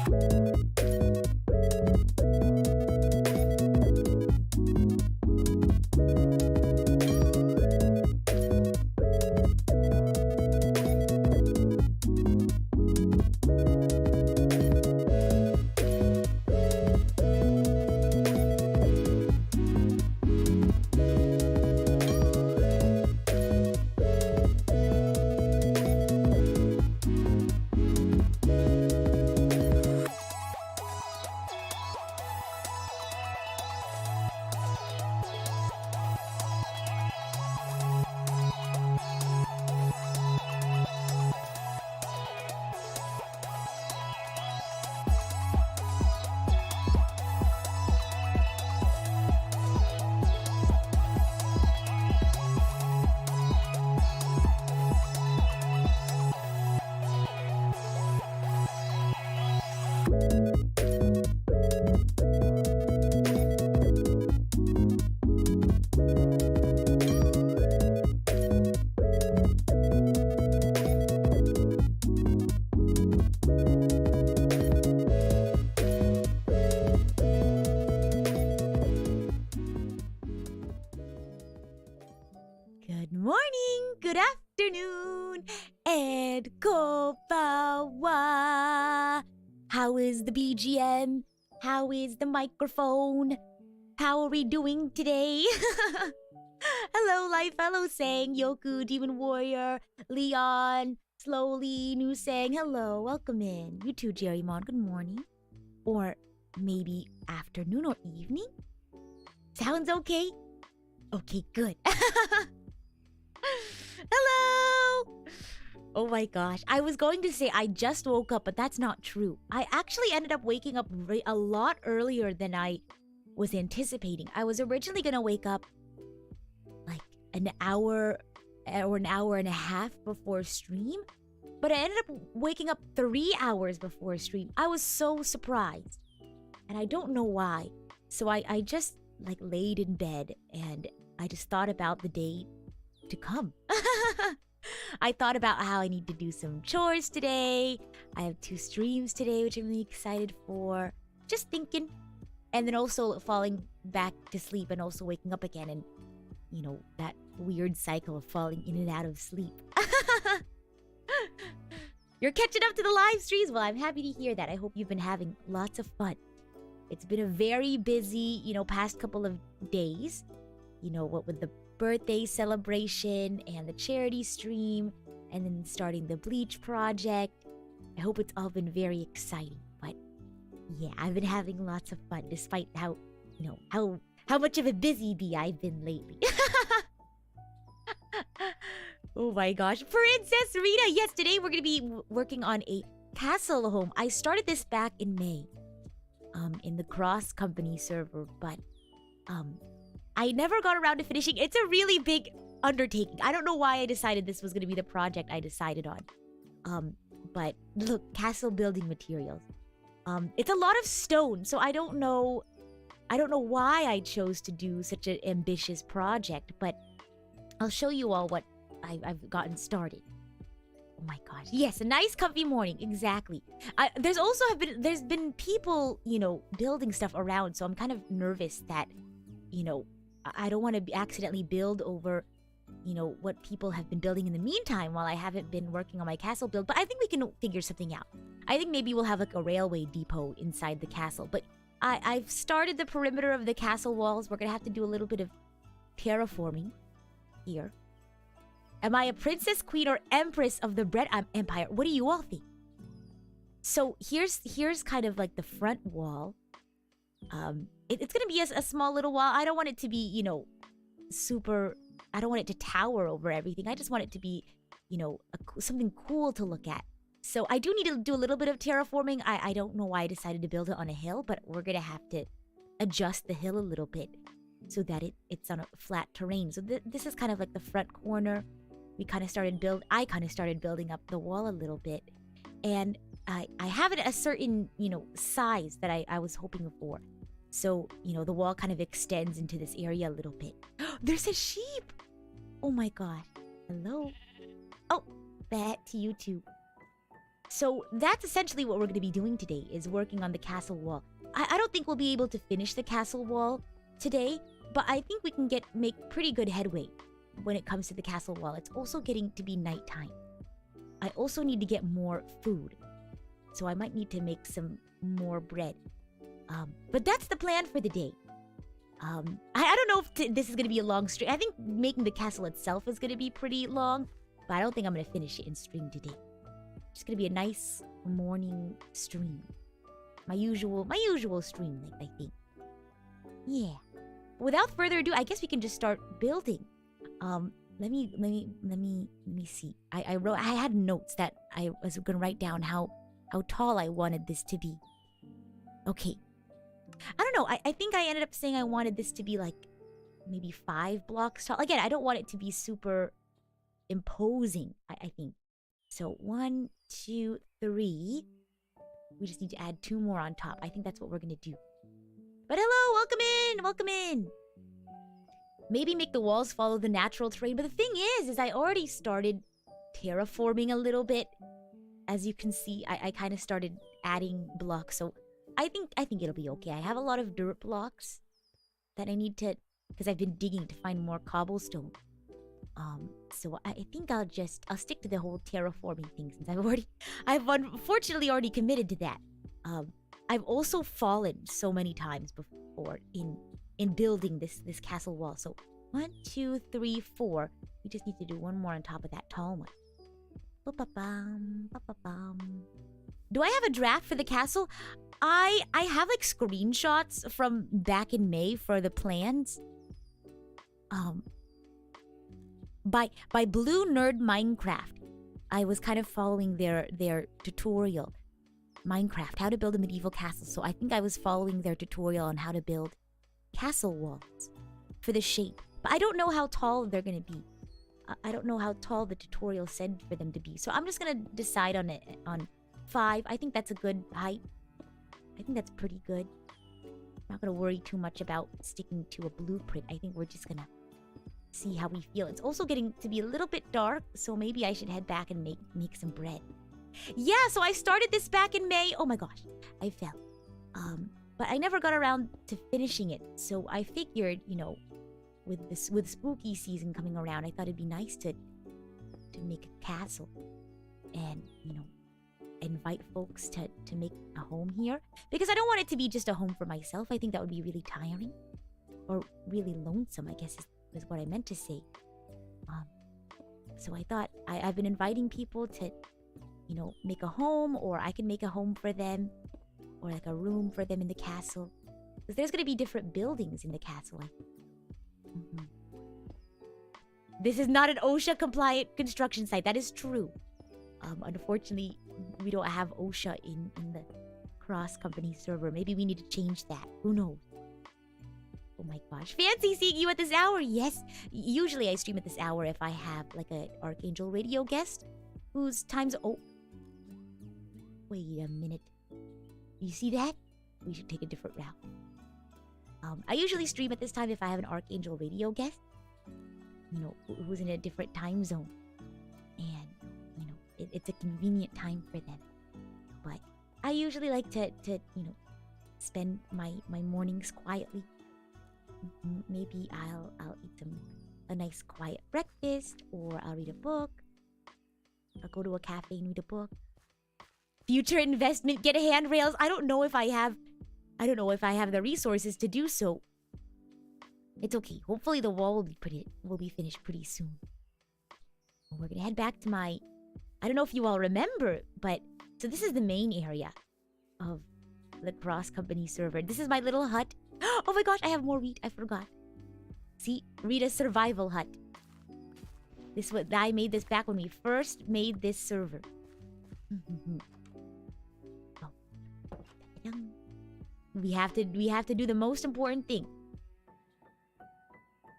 Good morning, good afternoon, and konbanwa. How is the BGM? How is the microphone? How are we doing today? Hello, Life Fellow Sang, Yoku, Demon Warrior, Leon, Slowly, New Sang. Hello, welcome in. You too, Jerrymon, good morning. Or maybe afternoon or evening? Sounds okay? Okay, good. Hello! Oh my gosh. I was going to say I just woke up, but that's not true. I actually ended up waking up a lot earlier than I was anticipating. I was originally going to wake up like an hour or an hour and a half before stream, but I ended up waking up 3 hours before stream. I was so surprised, and I don't know why. So I just like laid in bed and I just thought about the day to come. I thought about how I need to do some chores today. I have 2 streams today, which I'm really excited for. Just thinking. And then also falling back to sleep and also waking up again. And, you know, that weird cycle of falling in and out of sleep. You're catching up to the live streams? Well, I'm happy to hear that. I hope you've been having lots of fun. It's been a very busy, past couple of days. What with the birthday celebration and the charity stream and then starting the Bleach project. I hope it's all been very exciting. But yeah, I've been having lots of fun despite how much of a busy bee I've been lately. Oh my gosh. Princess Rita! Yes, today we're going to be working on a castle home. I started this back in May in the cross-company server, but I never got around to finishing. It's a really big undertaking. I don't know why I decided this was going to be the project I decided on. But look, castle building materials. It's a lot of stone, so I don't know why I chose to do such an ambitious project, but I'll show you all what I've gotten started. Oh my gosh. Yes, a nice comfy morning. Exactly. There's been people, building stuff around, so I'm kind of nervous that, I don't want to accidentally build over, what people have been building in the meantime while I haven't been working on my castle build. But I think we can figure something out. I think maybe we'll have like a railway depot inside the castle. But I've started the perimeter of the castle walls. We're going to have to do a little bit of terraforming here. Am I a princess, queen, or empress of the Bread Empire? What do you all think? So here's kind of like the front wall. It's gonna be a small little wall. I don't want it to be, super. I don't want it to tower over everything. I just want it to be, something cool to look at. So I do need to do a little bit of terraforming. I don't know why I decided to build it on a hill, but we're gonna have to adjust the hill a little bit so that it's on a flat terrain. So this is kind of like the front corner. I kind of started building up the wall a little bit, and I have it at a certain size that I was hoping for. So, the wall kind of extends into this area a little bit. There's a sheep! Oh my gosh. Hello? Oh, back to you too. So that's essentially what we're going to be doing today, is working on the castle wall. I don't think we'll be able to finish the castle wall today, but I think we can make pretty good headway when it comes to the castle wall. It's also getting to be nighttime. I also need to get more food, so I might need to make some more bread. But that's the plan for the day. I don't know if this is going to be a long stream. I think making the castle itself is going to be pretty long, but I don't think I'm going to finish it in stream today. It's going to be a nice morning stream. My usual stream length, I think. Yeah. Without further ado, I guess we can just start building. Let me see. I had notes that I was gonna write down how tall I wanted this to be. Okay. I don't know. I think I ended up saying I wanted this to be like maybe 5 blocks tall. Again, I don't want it to be super imposing, I think. So 1, 2, 3. We just need to add 2 more on top. I think that's what we're gonna do. But hello, welcome in, welcome in. Maybe make the walls follow the natural terrain. But the thing is I already started terraforming a little bit. As you can see, I kind of started adding blocks. So I think it'll be okay. I have a lot of dirt blocks that I need to, because I've been digging to find more cobblestone. So I think I'll stick to the whole terraforming thing, since I've unfortunately already committed to that. I've also fallen so many times before in building this castle wall. So 1, 2, 3, 4. We just need to do 1 more on top of that tall one. Ba-ba-bum, ba-ba-bum. Do I have a draft for the castle? I have like screenshots from back in May for the plans. By Blue Nerd Minecraft. I was kind of following their tutorial. Minecraft, how to build a medieval castle. So I think I was following their tutorial on how to build castle walls for the shape. But I don't know how tall they're gonna be. I don't know how tall the tutorial said for them to be. So I'm just gonna decide on it on 5. I think that's a good height. I think that's pretty good. I'm not gonna worry too much about sticking to a blueprint. I think we're just gonna see how we feel. It's also getting to be a little bit dark, so maybe I should head back and make some bread. Yeah, so I started this back in May. Oh my gosh, I fell. But I never got around to finishing it. So I figured, with spooky season coming around, I thought it'd be nice to make a castle and, invite folks to make a home here. Because I don't want it to be just a home for myself. I think that would be really tiring. Or really lonesome, I guess is what I meant to say. So I thought I've been inviting people to, make a home, or I can make a home for them, or like a room for them in the castle. Because there's going to be different buildings in the castle, I think. This is not an OSHA compliant construction site. That is true. Unfortunately, we don't have OSHA in the cross-company server. Maybe we need to change that. Who knows? Oh my gosh. Fancy seeing you at this hour. Yes. Usually I stream at this hour if I have like an Archangel Radio guest whose time's... Oh. Wait a minute. You see that? We should take a different route. I usually stream at this time if I have an Archangel Radio guest. Who's in a different time zone. And, it's a convenient time for them. But I usually like to spend my mornings quietly. Maybe I'll eat a nice quiet breakfast, or I'll read a book. I'll go to a cafe and read a book. Future investment, get handrails. I don't know if I have the resources to do so. It's okay. Hopefully the wall will be finished pretty soon. We're gonna head back to my... I don't know if you all remember, but... So this is the main area of the cross-company server. This is my little hut. Oh my gosh, I have more wheat. I forgot. See? Rita's survival hut. I made this back when we first made this server. Oh. We have to do the most important thing.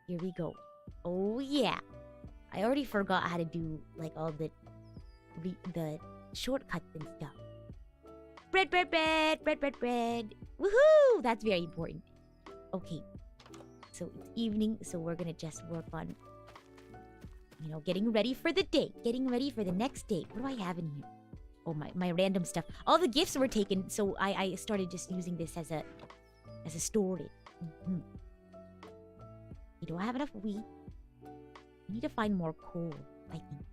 Here we go. Oh yeah. I already forgot how to do like all the shortcuts and stuff. Bread. Woohoo! That's very important. Okay. So it's evening, so we're gonna just work on, getting ready for the day. Getting ready for the next day. What do I have in here? Oh, my random stuff. All the gifts were taken, so I started just using this as a storage. Do I have enough wheat? I need to find more coal, I think.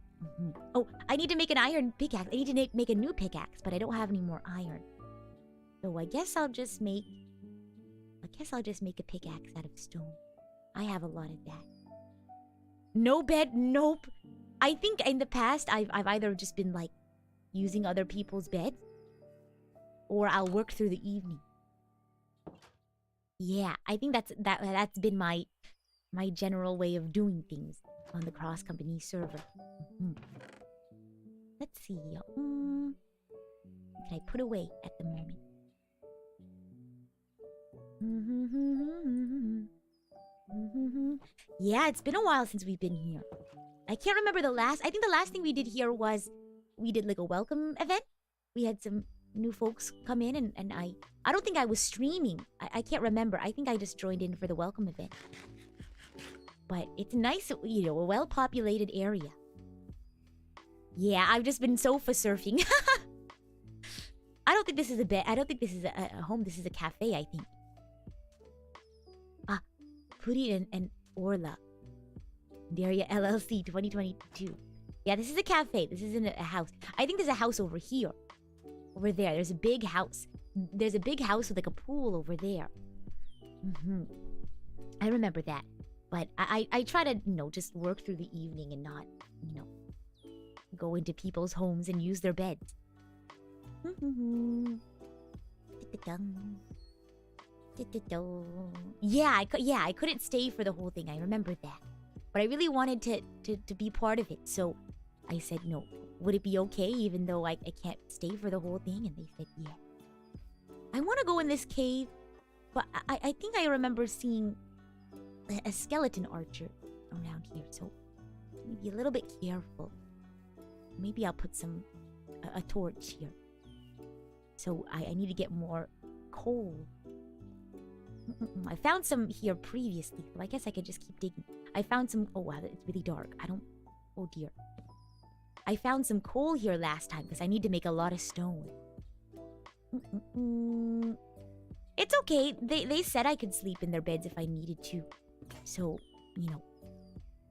Oh, I need to make an iron pickaxe. I need to make a new pickaxe, but I don't have any more iron. So I guess I'll just make a pickaxe out of stone. I have a lot of that. No bed, nope. I think in the past I've either just been like using other people's beds, or I'll work through the evening. Yeah, I think that's been my general way of doing things on the cross-company server. Let's see. What can I put away at the moment? Yeah, it's been a while since we've been here. I can't remember I think the last thing we did here was we did like a welcome event. We had some new folks come in, and I don't think I was streaming. I can't remember. I think I just joined in for the welcome event. But it's nice, a well-populated area. Yeah, I've just been sofa surfing. I don't think this is a bed. I don't think this is a home. This is a cafe, I think. Puri and Orla. Daria LLC 2022. Yeah, this is a cafe. This isn't a house. I think there's a house over here. Over there. There's a big house. There's a big house with like a pool over there. I remember that. But I try to, just work through the evening and not, go into people's homes and use their beds. Yeah, I couldn't stay for the whole thing. I remember that. But I really wanted to be part of it. So I said, no. Would it be okay even though I can't stay for the whole thing? And they said, yeah. I want to go in this cave. But I think I remember seeing a skeleton archer around here. So be a little bit careful. Maybe I'll put a torch here. So I need to get more coal. I found some here previously, so I guess I could just keep digging. I found some... Oh, wow, it's really dark. Oh, dear. I found some coal here last time, because I need to make a lot of stone. It's okay. They said I could sleep in their beds if I needed to. So,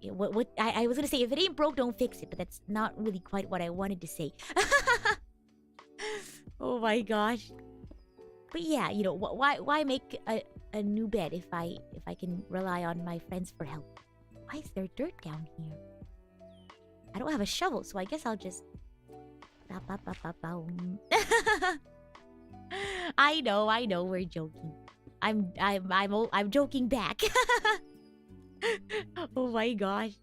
I was going to say, if it ain't broke, don't fix it, but that's not really quite what I wanted to say. Oh, my gosh. But yeah, why make a new bed if I can rely on my friends for help? Why is there dirt down here? I don't have a shovel, so I guess I'll just... I know, we're joking. I'm joking back. Oh my gosh.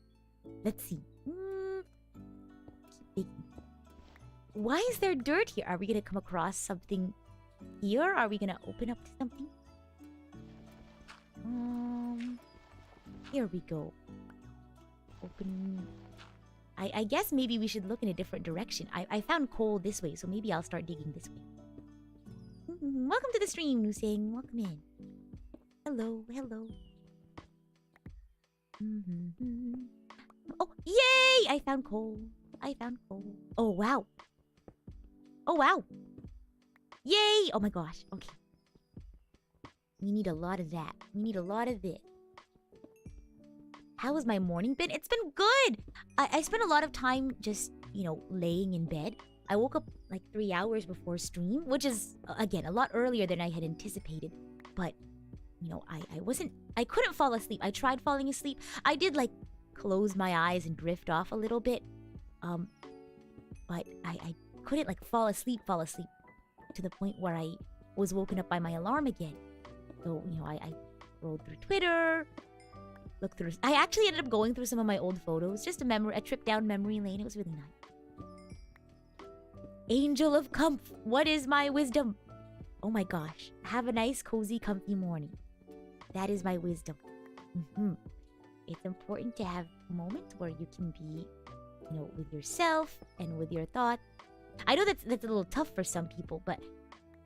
Let's see. Why is there dirt here? Are we gonna come across something here? Are we gonna open up to something? Here we go. Open. I guess maybe we should look in a different direction. I found coal this way, so maybe I'll start digging this way. Welcome to the stream, Nusing. Welcome in. Hello. Oh, yay! I found coal. Oh, wow. Yay! Oh my gosh. Okay. We need a lot of that. We need a lot of this. How has my morning been? It's been good! I spent a lot of time just, laying in bed. I woke up like 3 hours before stream, which is, again, a lot earlier than I had anticipated. But, I couldn't fall asleep. I tried falling asleep. I did, close my eyes and drift off a little bit. But I couldn't, fall asleep to the point where I was woken up by my alarm again. So, I rolled through Twitter, looked through... I actually ended up going through some of my old photos. Just a trip down memory lane. It was really nice. Angel of Comf, what is my wisdom? Oh my gosh. Have a nice, cozy, comfy morning. That is my wisdom. It's important to have moments where you can be, with yourself and with your thoughts. I know that's a little tough for some people, but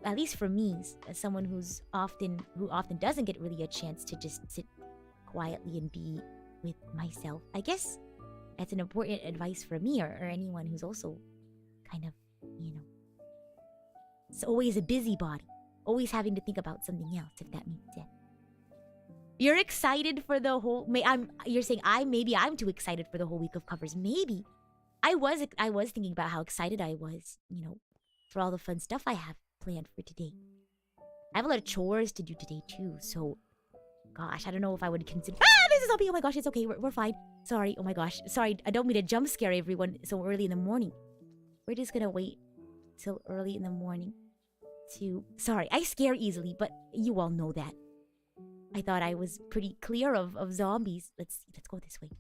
at least for me, as someone who often doesn't get really a chance to just sit quietly and be with myself, I guess that's an important advice for me or anyone who's also kind of, It's always a busybody. Always having to think about something else, if that makes sense. You're excited for the whole... You're saying maybe I'm too excited for the whole week of covers. Maybe. I was thinking about how excited I was, for all the fun stuff I have planned for today. I have a lot of chores to do today too, so... Gosh, I don't know if I would consider... There's a zombie! Oh my gosh, it's okay, we're fine. Sorry, oh my gosh. Sorry, I don't mean to jump scare everyone so early in the morning. We're just gonna wait till early in the morning to... Sorry, I scare easily, but you all know that. I thought I was pretty clear of zombies. Let's go this way.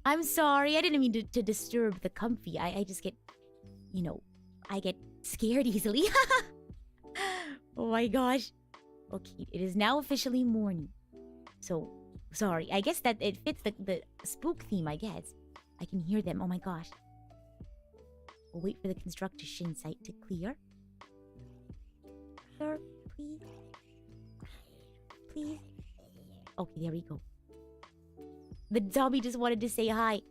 I'm sorry, I didn't mean to disturb the comfy. I just get, I get scared easily. Oh my gosh. Okay, it is now officially morning. So, sorry. I guess that it fits the spook theme, I guess. I can hear them. Oh my gosh. We'll wait for the construction site to clear. Sir, please. Please. Okay, there we go. The zombie just wanted to say hi.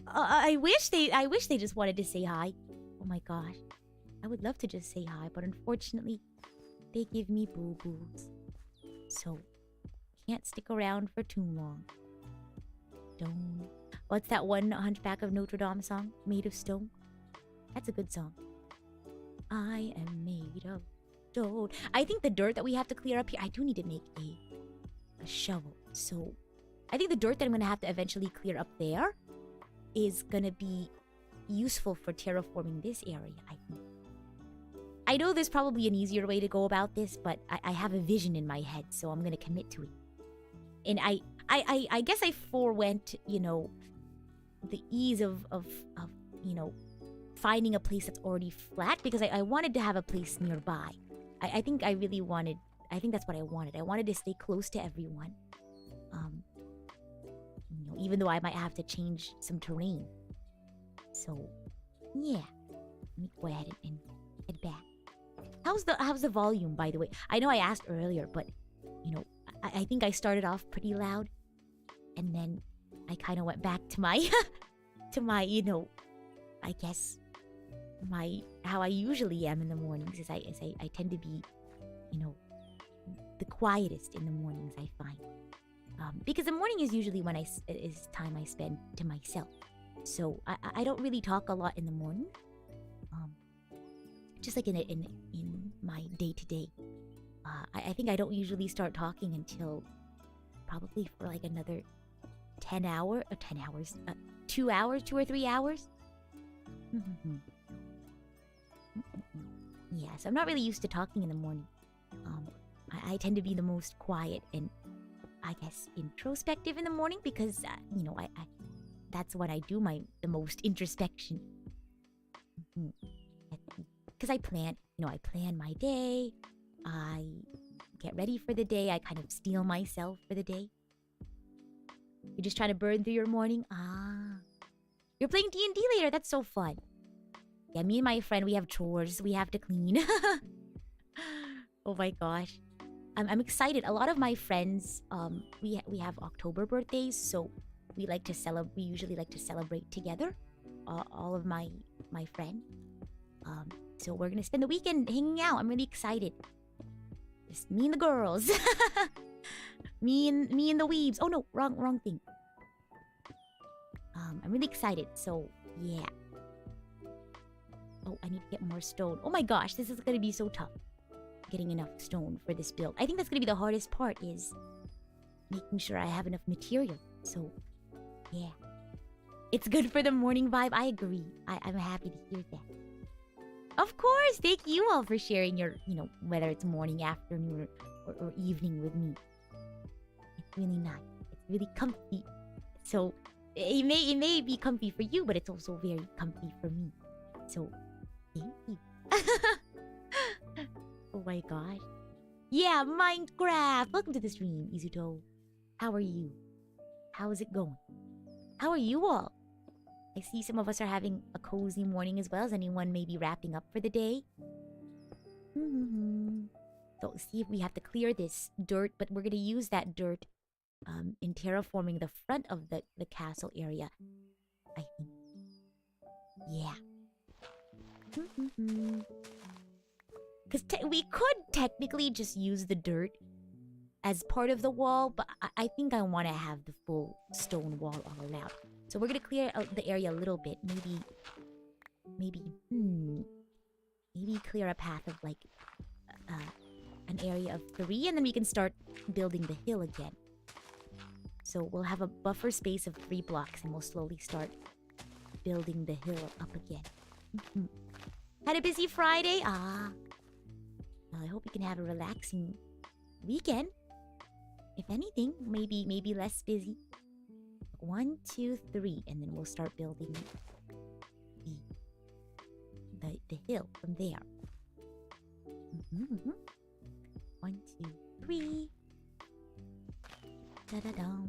I wish they just wanted to say hi. Oh my gosh. I would love to just say hi, but unfortunately, they give me boo-boos. So, can't stick around for too long. Stone. What's that one Hunchback of Notre Dame song? Made of Stone? That's a good song. I am made of stone. I think the dirt that we have to clear up here, I do need to make a shovel. So, I think the dirt that I'm going to have to eventually clear up there is going to be useful for terraforming this area, I think. I know there's probably an easier way to go about this, but I have a vision in my head, so I'm going to commit to it. And I guess I forewent, the ease of finding a place that's already flat, because I wanted to have a place nearby. I think I think that's what I wanted. I wanted to stay close to everyone. Even though I might have to change some terrain. So, yeah. Let me go ahead and head back. How's the volume, by the way? I know I asked earlier, but, I think I started off pretty loud. And then I kind of went back to my, I guess, how I usually am in the mornings. Is I tend to be, the quietest in the mornings, I find. Because the morning is usually when is time I spend to myself. So I don't really talk a lot in the morning. Just like in my day-to-day. I think I don't usually start talking until probably for like another 2 hours, 2 or 3 hours. Yeah, so I'm not really used to talking in the morning. I tend to be the most quiet and I guess introspective in the morning because I that's when I do the most introspection. Because I plan my day. I get ready for the day. I kind of steel myself for the day. You're just trying to burn through your morning. You're playing D&D later. That's so fun. Yeah, me and my friend, we have chores we have to clean. Oh my gosh. I'm excited. A lot of my friends, we have October birthdays, so we usually like to celebrate together. All of my friends. So we're gonna spend the weekend hanging out. I'm really excited. Just me and the girls. me and the weebs. Oh no, wrong thing. I'm really excited. So yeah. Oh, I need to get more stone. Oh my gosh, this is gonna be so tough. Getting enough stone for this build. I think that's gonna be the hardest part, is making sure I have enough material. So yeah. It's good for the morning vibe. I agree. I'm happy to hear that. Of course! Thank you all for sharing your, whether it's morning, afternoon, or evening with me. It's really nice. It's really comfy. So, it may be comfy for you, but it's also very comfy for me. So, thank you. Oh my gosh. Yeah, Minecraft! Welcome to the stream, Izuto. How are you? How is it going? How are you all? I see some of us are having a cozy morning as well. Is anyone maybe wrapping up for the day? So see if we have to clear this dirt, but we're going to use that dirt in terraforming the front of the castle area, I think. Yeah. Because we could technically just use the dirt as part of the wall, but I think I want to have the full stone wall all around. So we're gonna clear out the area a little bit. Maybe clear a path of like an area of 3, and then we can start building the hill again. So we'll have a buffer space of 3 blocks, and we'll slowly start building the hill up again. Had a busy Friday? Well, I hope you can have a relaxing weekend. If anything, maybe less busy. 1, 2, 3, and then we'll start building the hill from there. 1, 2, 3. Da-da-dum.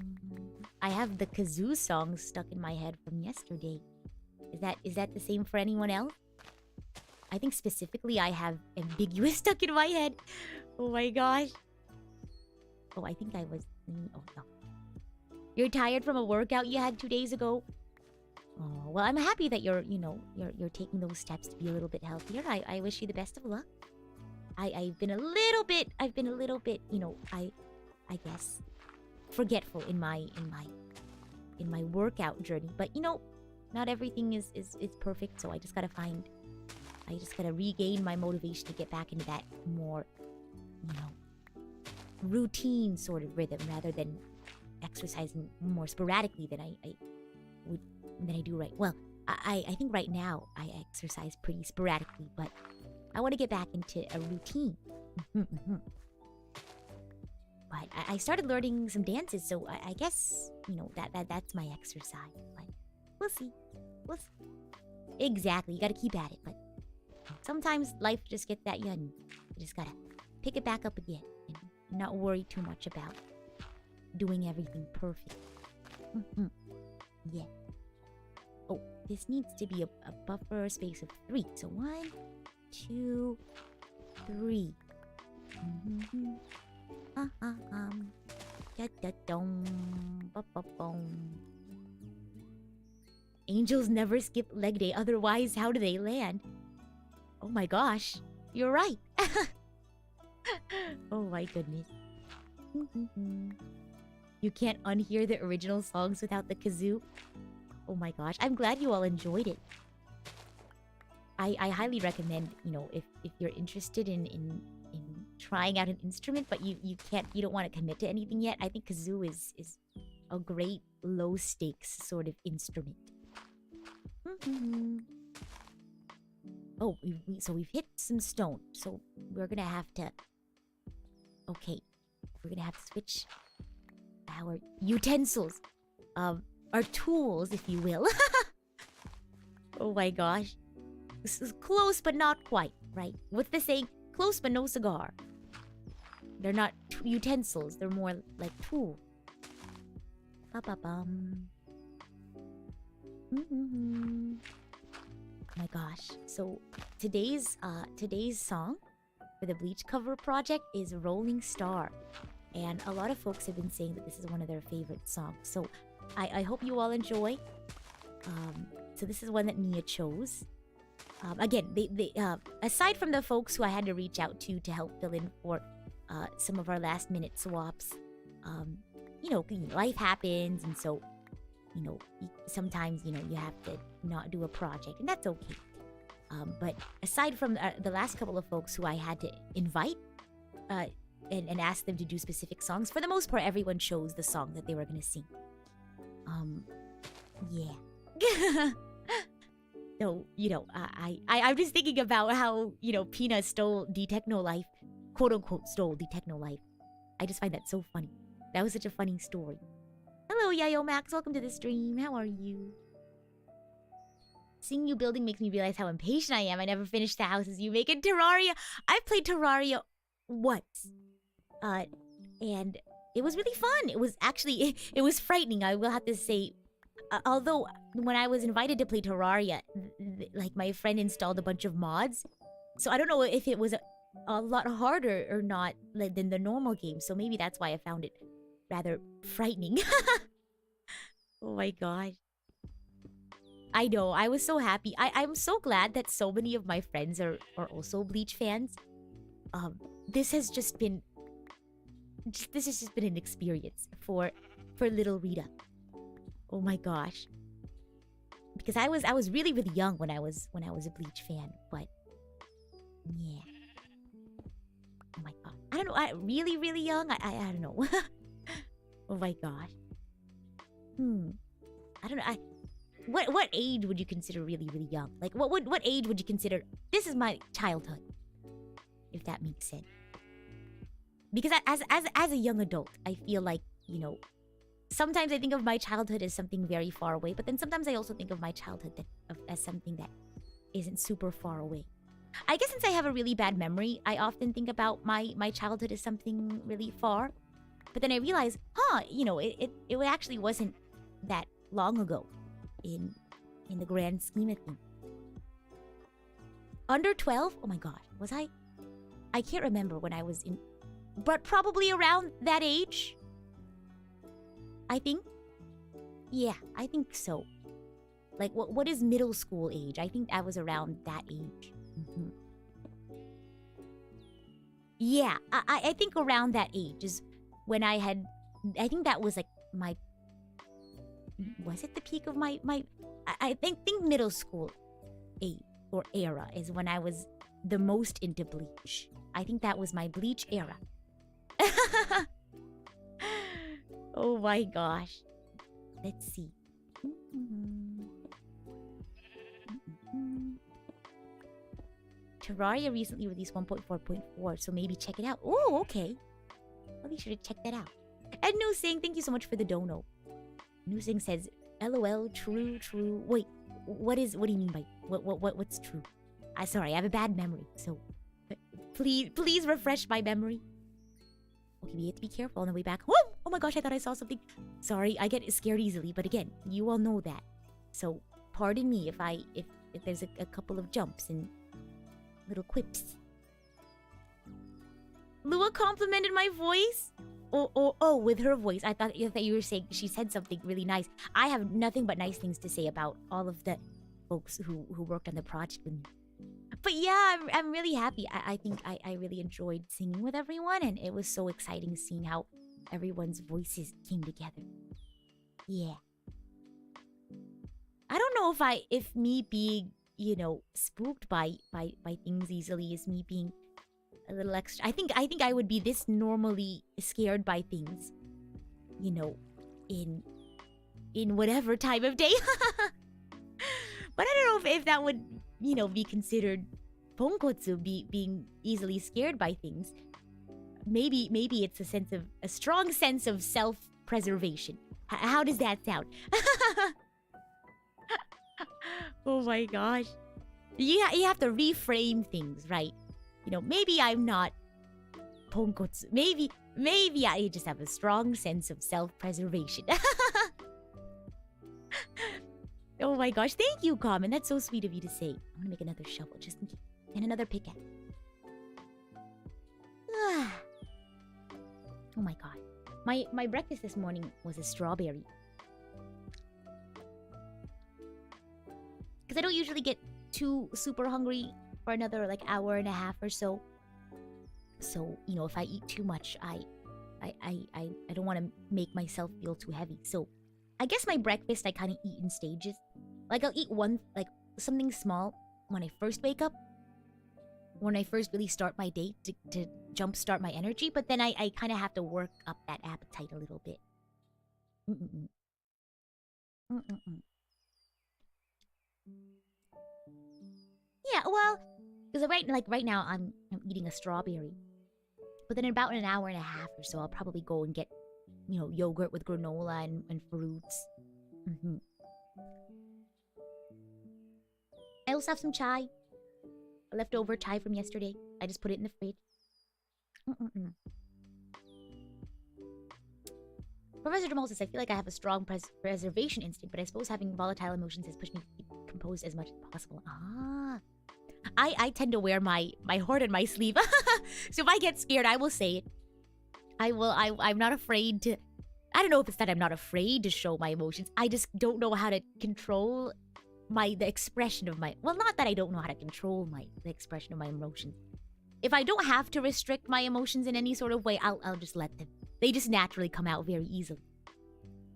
I have the kazoo song stuck in my head from yesterday. Is that the same for anyone else? I think specifically I have ambiguous stuck in my head. Oh my gosh. Oh, I think I was... Oh, no. You're tired from a workout you had 2 days ago? Oh, well, I'm happy that you're taking those steps to be a little bit healthier. I wish you the best of luck. I've been a little bit, I guess, forgetful in my workout journey. But, not everything is perfect, so I just gotta regain my motivation to get back into that more, routine sort of rhythm rather than exercising more sporadically than I do right. Well, I think right now I exercise pretty sporadically, but I want to get back into a routine. But I started learning some dances, so I guess that's my exercise. But we'll see. Exactly, you gotta keep at it. But sometimes life just gets that you just gotta pick it back up again and not worry too much about doing everything perfect. Yeah. Oh, this needs to be a buffer space of 3. So 1, 2, 3. Angels never skip leg day, otherwise how do they land? Oh my gosh, you're right. Oh my goodness. You can't unhear the original songs without the kazoo. Oh my gosh, I'm glad you all enjoyed it. I highly recommend, if you're interested in trying out an instrument, but you don't want to commit to anything yet, I think kazoo is a great low stakes sort of instrument. Oh, we've hit some stone, so we're gonna have to... Okay, we're gonna have to switch our utensils. Our tools, if you will. Oh my gosh. This is close, but not quite, right? What's the saying? Close, but no cigar. They're not utensils. They're more like tools. Ba-ba-bum. Oh my gosh. So today's song for the Bleach cover project is Rolling Star. And a lot of folks have been saying that this is one of their favorite songs. So I hope you all enjoy. So this is one that Nia chose. Again, they aside from the folks who I had to reach out to help fill in for some of our last minute swaps, life happens, and so sometimes you have to not do a project, and that's okay. But aside from the last couple of folks who I had to invite and ask them to do specific songs, for the most part everyone chose the song that they were gonna sing. Yeah. So, I'm just thinking about how, Pina stole D-Techno Life, quote-unquote stole D-Techno Life. I just find that so funny. That was such a funny story. Hello, Yayo Max. Welcome to the stream. How are you? Seeing you building makes me realize how impatient I am. I never finished the houses you make in Terraria. I've played Terraria once. And it was really fun. It was actually, it was frightening, I will have to say. Although, when I was invited to play Terraria, like, my friend installed a bunch of mods. So I don't know if it was a lot harder or not than the normal game. So maybe that's why I found it rather frightening. Oh my gosh. I know, I was so happy. I'm so glad that so many of my friends are also Bleach fans. this has just been this has just been an experience for little Rita. Oh my gosh. Because I was really young when I was a Bleach fan, but yeah. Oh my god. I don't know. Really young. I don't know. Oh my gosh. I don't know. What age would you consider really young? Like what age would you consider this is my childhood? If that makes sense. Because as a young adult, I feel like, you know, sometimes I think of my childhood as something very far away, but then sometimes I also think of my childhood as something that isn't super far away. I guess since I have a really bad memory, I often think about my childhood as something really far. But then I realize, you know, it actually wasn't that long ago in the grand scheme of things. Under 12? Oh my god, was I? I can't remember when I was in, but probably around that age. I think. Yeah, I think so. Like, what is middle school age? I think I was around that age. Yeah, I think around that age is when I had. I think that was like my. Was it the peak of my? I think middle school age or era is when I was the most into Bleach. I think that was my Bleach era. Oh my gosh. Let's see. Terraria recently released 1.4.4, so maybe check it out. Oh, okay. I'll be sure to check that out. And No Sing, thank you so much for the dono. No Sing says, LOL, true. Wait, what do you mean by what's true? Sorry, I have a bad memory, so please refresh my memory. Okay, we have to be careful on the way back. Whoa! Oh my gosh, I thought I saw something. Sorry, I get scared easily, but again, you all know that. So, pardon me if there's a couple of jumps and little quips. Lua complimented my voice? Oh, with her voice. I thought you were saying she said something really nice. I have nothing but nice things to say about all of the folks who worked on the project with me. But yeah, I'm really happy. I think I really enjoyed singing with everyone, and it was so exciting seeing how everyone's voices came together. Yeah. I don't know if me being, you know, spooked by things easily is me being a little extra. I think I would be this normally scared by things, you know, in whatever time of day. But I don't know if that would, you know, be considered ponkotsu, being easily scared by things. Maybe it's a strong sense of self-preservation. How does that sound? Oh my gosh. You have to reframe things, right? You know, maybe I'm not ponkotsu. Maybe I just have a strong sense of self-preservation. Oh my gosh, thank you, Common. That's so sweet of you to say. I'm gonna make another shovel just in case. And another pickaxe. Oh my god. My breakfast this morning was a strawberry. Because I don't usually get too super hungry for another like hour and a half or so. So, you know, if I eat too much, I don't want to make myself feel too heavy. So, I guess my breakfast I kind of eat in stages. Like I'll eat one, like something small when I first wake up. When I first really start my day to jumpstart my energy. But then I kind of have to work up that appetite a little bit. Yeah, well, because right now I'm eating a strawberry. But then in about an hour and a half or so, I'll probably go and get, you know, yogurt with granola and fruits. I also have some chai. Leftover chai from yesterday. I just put it in the fridge. Professor Jamal says, I feel like I have a strong preservation instinct, but I suppose having volatile emotions has pushed me to keep composed as much as possible. I tend to wear my heart on my sleeve. So if I get scared, I will say it. I'm not afraid to... I don't know if it's that I'm not afraid to show my emotions. I just don't know how to control the expression of my... Well, not that I don't know how to control the expression of my emotions. If I don't have to restrict my emotions in any sort of way, I'll just let them. They just naturally come out very easily.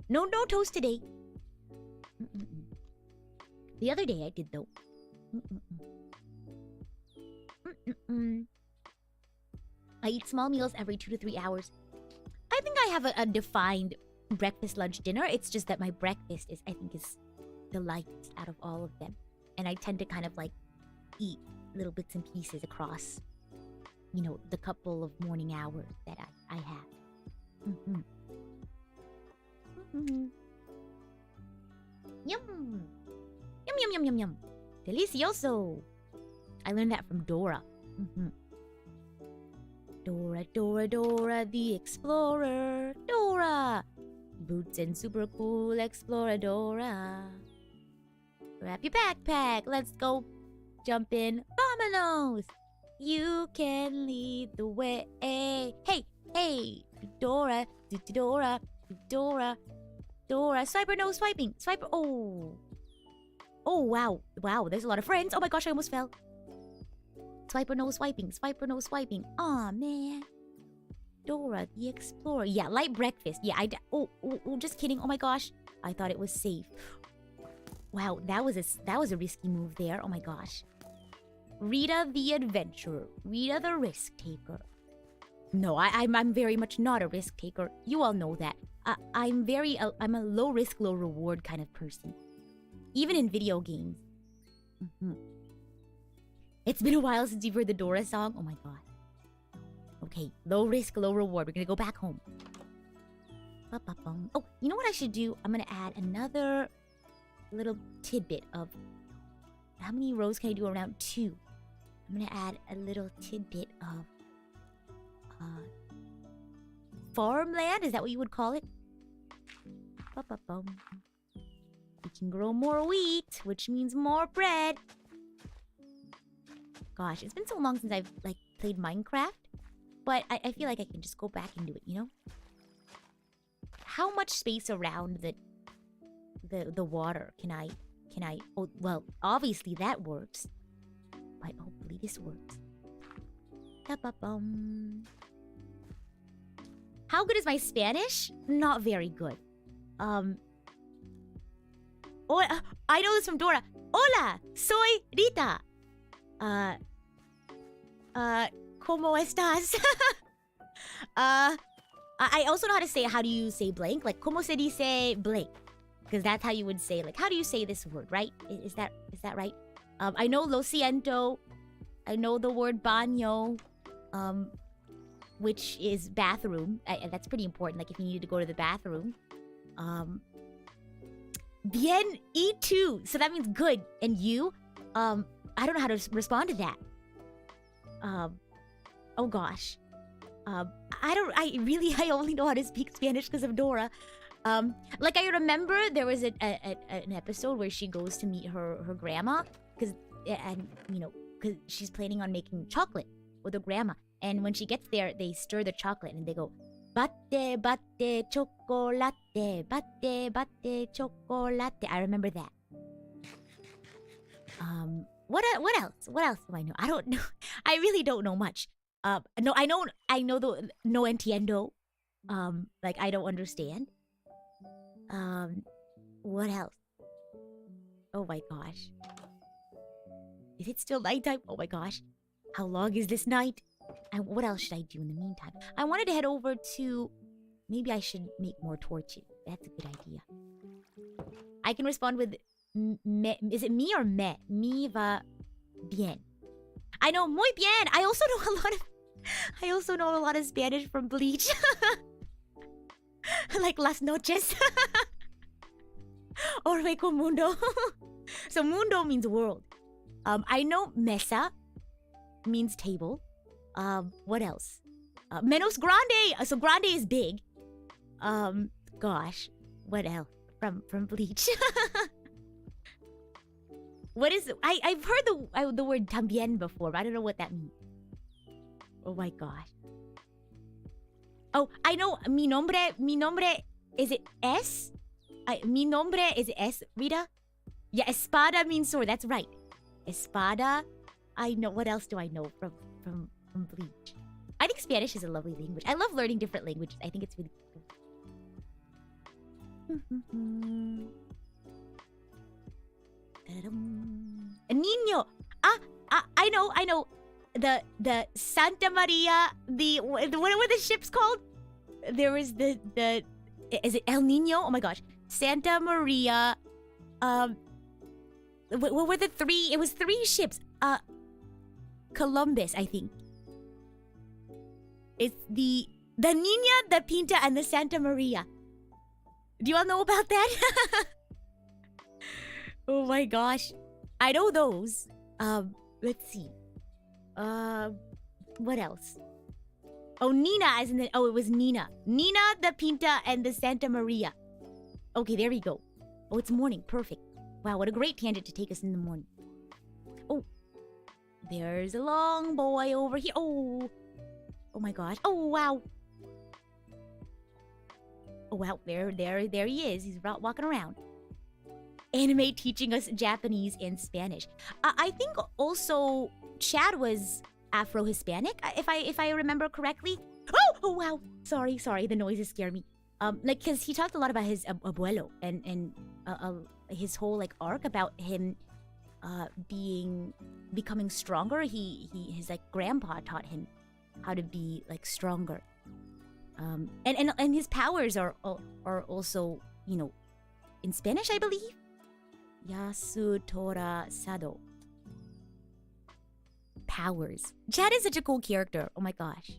No toast today. The other day I did though. I eat small meals every 2 to 3 hours. I think I have a defined breakfast, lunch, dinner. It's just that my breakfast is, I think, is the lightest out of all of them. And I tend to kind of like eat little bits and pieces across, you know, the couple of morning hours that I have. Yum! Yum, yum, yum, yum, yum. Delicioso! I learned that from Dora. Dora, the explorer. Dora! Boots and super cool exploradora. Grab your backpack, let's go jump in. Vámonos! You can lead the way. Hey! Dora! Swiper, no swiping! Swiper, oh! Oh, wow, there's a lot of friends. Oh my gosh, I almost fell. Swiper, no swiping. Aw, man. Dora, the explorer. Yeah, light breakfast. Yeah, oh, just kidding. Oh my gosh. I thought it was safe. Wow, that was a risky move there. Oh my gosh. Rita the adventurer. Rita the risk taker. No, I'm very much not a risk taker. You all know that. I'm a low risk, low reward kind of person. Even in video games. It's been a while since you've heard the Dora song. Oh my god. Okay, low risk, low reward. We're gonna go back home. Oh, you know what I should do? I'm gonna add another little tidbit of... How many rows can I do around 2? I'm gonna add a little tidbit of... farmland? Is that what you would call it? We can grow more wheat, which means more bread. Gosh, it's been so long since I've, like, played Minecraft. But I feel like I can just go back and do it, you know? How much space around the water can I... Oh, well, obviously that works. But hopefully this works. How good is my Spanish? Not very good. Oh, I know this from Dora. Hola, soy Rita. ¿Cómo estás? I also know how to say, how do you say blank? Like, ¿cómo se dice blank? Because that's how you would say, like, how do you say this word, right? Is that right? I know lo siento. I know the word baño, which is bathroom. That's pretty important, like if you needed to go to the bathroom. Bien y tú. So that means good. And you? I don't know how to respond to that. Oh gosh. I only know how to speak Spanish because of Dora. Like I remember there was an episode where she goes to meet her grandma because she's planning on making chocolate with her grandma. And when she gets there, they stir the chocolate and they go, batte, batte, chocolate, batte, batte, chocolate. I remember that. What else? What else do I know? I don't know. I really don't know much. No, I know the no entiendo. Like I don't understand. What else? Oh my gosh. Is it still nighttime? Oh my gosh. How long is this night? And what else should I do in the meantime? I wanted to head over to... Maybe I should make more torches. That's a good idea. I can respond with... Is it me or me? Mi va bien. I know muy bien. I also know a lot of Spanish from Bleach. Like las noches. Orbe con mundo. So mundo means world. I know mesa means table. What else? Menos grande. So grande is big. Gosh, what else from Bleach? What is it? I've heard the word también before, but I don't know what that means. Oh my gosh. Oh, I know mi nombre, is it S? Mi nombre, is it S, Rita? Yeah, espada means sword, that's right. Espada. I know, what else do I know from from Bleach. I think Spanish is a lovely language. I love learning different languages. I think it's really cool. A Niño. I know. The Santa Maria. What were the ships called? There was the. Is it El Nino? Oh my gosh, Santa Maria. What were the three? It was three ships. Columbus, I think. It's the Niña, the Pinta, and the Santa Maria. Do you all know about that? Oh my gosh. I know those. Let's see. What else? Oh, Nina, as in the... Oh, it was Nina. Nina, the Pinta, and the Santa Maria. Okay, there we go. Oh, it's morning. Perfect. Wow, what a great tangent to take us in the morning. Oh. There's a long boy over here. Oh. Oh my gosh. Oh, wow. Oh, wow. There he is. He's walking around. Anime teaching us Japanese and Spanish. I think also Chad was Afro-Hispanic, if I remember correctly. Oh wow. Sorry. The noises scare me. Like, because he talked a lot about his abuelo and his whole like arc about him becoming stronger. His like grandpa taught him how to be like stronger. And his powers are also, you know, in Spanish, I believe. Yasutora Sado. Powers. Chad is such a cool character. Oh my gosh.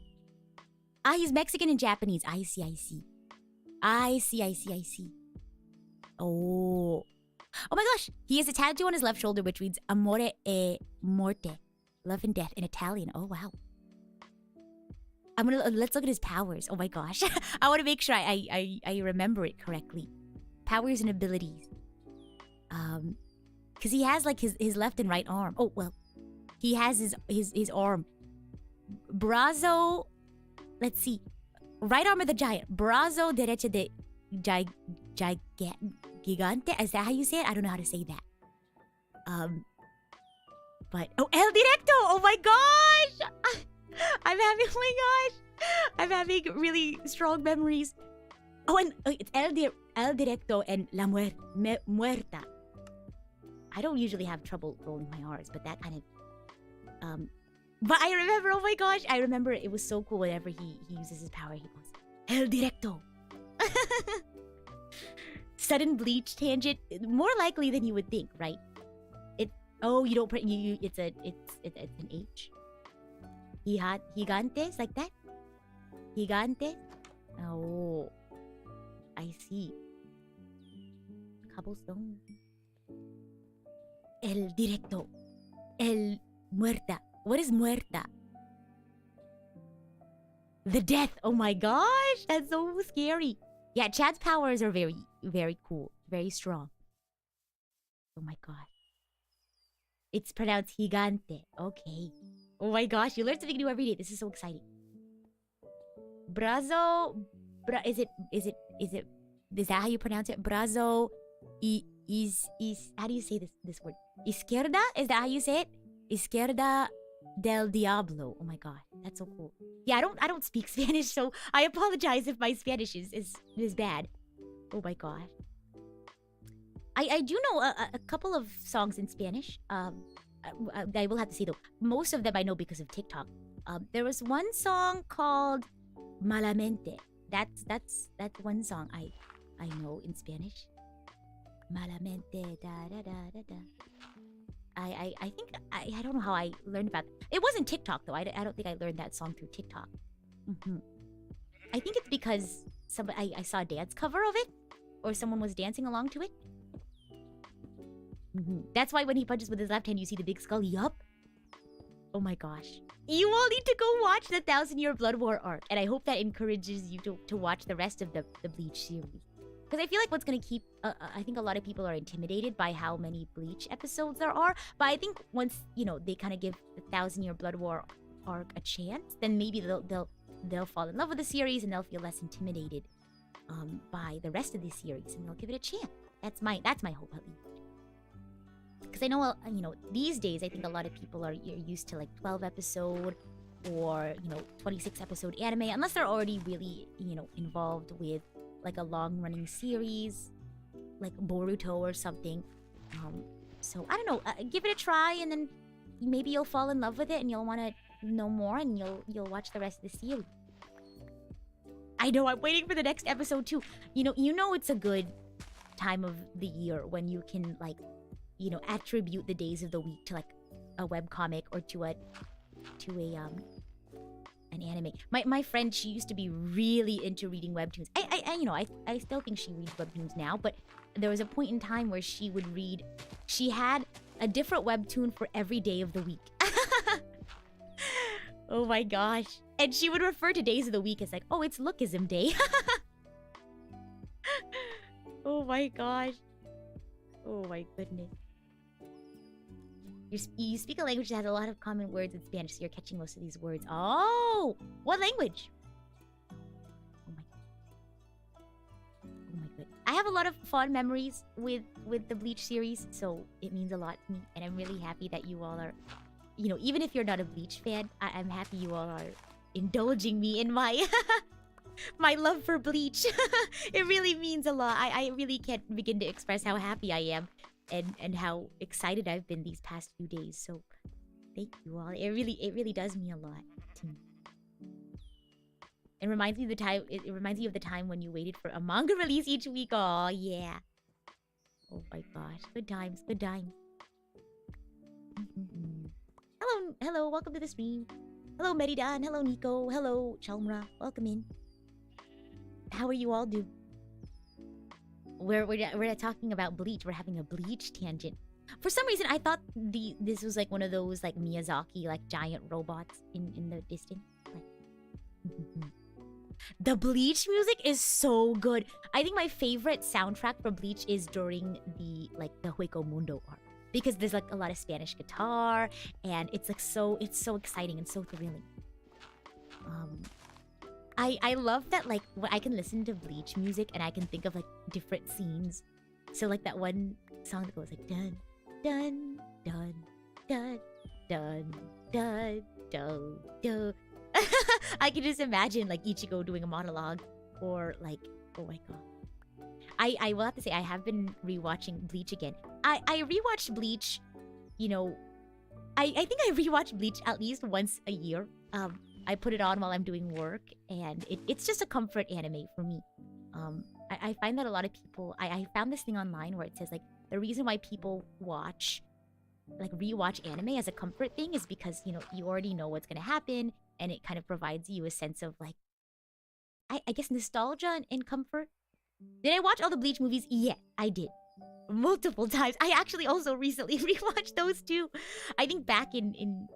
He's Mexican and Japanese. I see. Oh my gosh. He has a tattoo on his left shoulder which reads Amore e Morte. Love and death in Italian. Oh wow. Let's look at his powers. Oh my gosh. I want to make sure I remember it correctly. Powers and abilities. Because he has like his left and right arm. Oh well. He has his arm. Brazo. Let's see. Right arm of the giant. Brazo derecha de gigante. Is that how you say it? I don't know how to say that. But oh, El Directo. Oh my gosh. I'm having really strong memories. Oh, and it's El Directo and La Muerta. I don't usually have trouble rolling my R's, but that kind of... But I remember, oh my gosh, I remember it was so cool whenever he uses his power, he goes, El Directo. Sudden Bleach tangent, more likely than you would think, right? You don't print, it's an H. Gigantes, like that? Gigantes? Oh, I see. Cobblestone. El Directo. El Muerta. What is Muerta? The death. Oh my gosh. That's so scary. Yeah, Chad's powers are very, very cool. Very strong. Oh my gosh. It's pronounced Gigante. Okay. Oh my gosh. You learn something new every day. This is so exciting. Brazo. Is that how you pronounce it? Brazo. Is how do you say this word? Izquierda? Is that how you say it? Izquierda del Diablo. Oh my god, that's so cool. Yeah, I don't speak Spanish, so I apologize if my Spanish is bad. Oh my god. I do know a couple of songs in Spanish. I will have to say though, most of them I know because of TikTok. There was one song called Malamente. That's one song I know in Spanish. Malamente da da da da da. I think I don't know how I learned about it. It wasn't TikTok though. I don't think I learned that song through TikTok. I think it's because I saw a dance cover of it, or someone was dancing along to it. That's why when he punches with his left hand, you see the big skull. Yup. Oh my gosh. You all need to go watch the 1,000-Year Blood War arc, and I hope that encourages you to watch the rest of the Bleach series. Because I feel like what's going to keep... I think a lot of people are intimidated by how many Bleach episodes there are. But I think once, you know, they kind of give the 1,000-Year Blood War arc a chance, then maybe they'll fall in love with the series and they'll feel less intimidated by the rest of the series, and they'll give it a chance. That's my hope, at least. Because I know, you know, these days I think a lot of people are used to like 12 episode, or 26 episode anime, unless they're already really involved with like a long running series like Boruto or something. So I don't know, give it a try, and then maybe you'll fall in love with it and you'll want to know more, and you'll watch the rest of the series. I know, I'm waiting for the next episode too. It's a good time of the year when you can like attribute the days of the week to like a webcomic or to an anime. My friend, she used to be really into reading webtoons. I still think she reads webtoons now, but there was a point in time where she had a different webtoon for every day of the week. Oh my gosh. And she would refer to days of the week as like, oh, it's Lookism Day. Oh my gosh. Oh my goodness. You speak a language that has a lot of common words in Spanish, so you're catching most of these words. Oh! What language? Oh my god. I have a lot of fond memories with the Bleach series, so it means a lot to me. And I'm really happy that you all are, even if you're not a Bleach fan, I'm happy you all are indulging me in my my love for Bleach. It really means a lot. I really can't begin to express how happy I am and how excited I've been these past few days. So thank you all. It really does mean a lot to me. It reminds me of the time. It reminds me of the time when you waited for a manga release each week. Oh yeah. Oh my gosh. Good times. Good times. Hello. Welcome to the stream. Hello, Meridan. Hello, Nico. Hello, Chalmra. Welcome in. How are you all doing? We're talking about Bleach. We're having a Bleach tangent. For some reason, I thought this was like one of those like Miyazaki like giant robots in the distance. The Bleach music is so good. I think my favorite soundtrack for Bleach is during the Hueco Mundo arc, because there's like a lot of Spanish guitar and it's so exciting and so thrilling. I love that like I can listen to Bleach music and I can think of like different scenes. So like that one song that goes like dun dun dun dun dun dun dun dun. I can just imagine like Ichigo doing a monologue, or like, oh my god. I will have to say I have been rewatching Bleach again. I rewatched Bleach, I think I rewatch Bleach at least once a year. I put it on while I'm doing work, and it's just a comfort anime for me. I find that a lot of people... I found this thing online where it says, like, the reason why people rewatch anime as a comfort thing is because, you already know what's gonna happen, and it kind of provides you a sense of, like, I guess nostalgia and comfort. Did I watch all the Bleach movies? Yeah, I did. Multiple times. I actually also recently rewatched those too. I think back in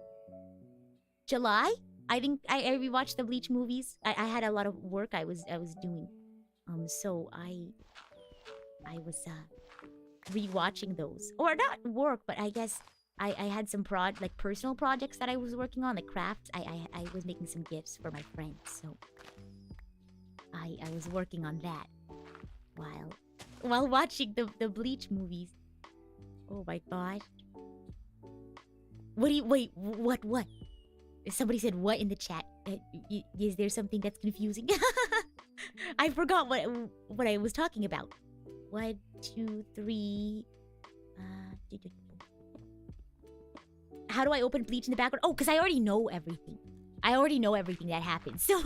July, I think I rewatched the Bleach movies. I had a lot of work I was doing, so I was rewatching those, or not work, but I guess I had some personal projects that I was working on, like crafts. I was making some gifts for my friends, so I was working on that while watching the Bleach movies. Oh my gosh. Wait, what? Somebody said what in the chat? Is there something that's confusing? I forgot what I was talking about. 1, 2, 3. How do I open Bleach in the background? Oh, because I already know everything. I already know everything that happens. So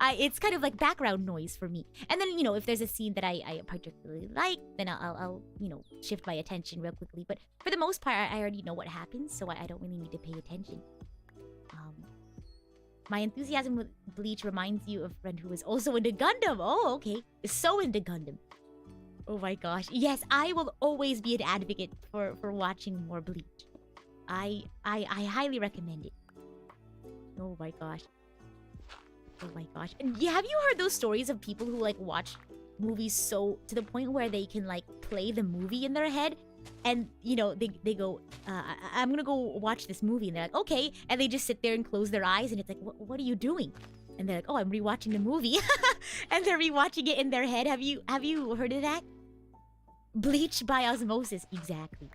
it's kind of like background noise for me. And then, if there's a scene that I particularly like, then I'll shift my attention real quickly. But for the most part, I already know what happens, so I don't really need to pay attention. My enthusiasm with Bleach reminds you of a friend who is also into Gundam. Oh, okay. So into Gundam. Oh my gosh. Yes, I will always be an advocate for watching more Bleach. I highly recommend it. Oh my gosh. Oh my gosh. Yeah, have you heard those stories of people who watch movies so to the point where they can play the movie in their head? And, they go, I'm gonna go watch this movie. And they're like, okay. And they just sit there and close their eyes. And it's like, what are you doing? And they're like, oh, I'm rewatching the movie. And they're rewatching it in their head. Have you heard of that? Bleach by osmosis. Exactly.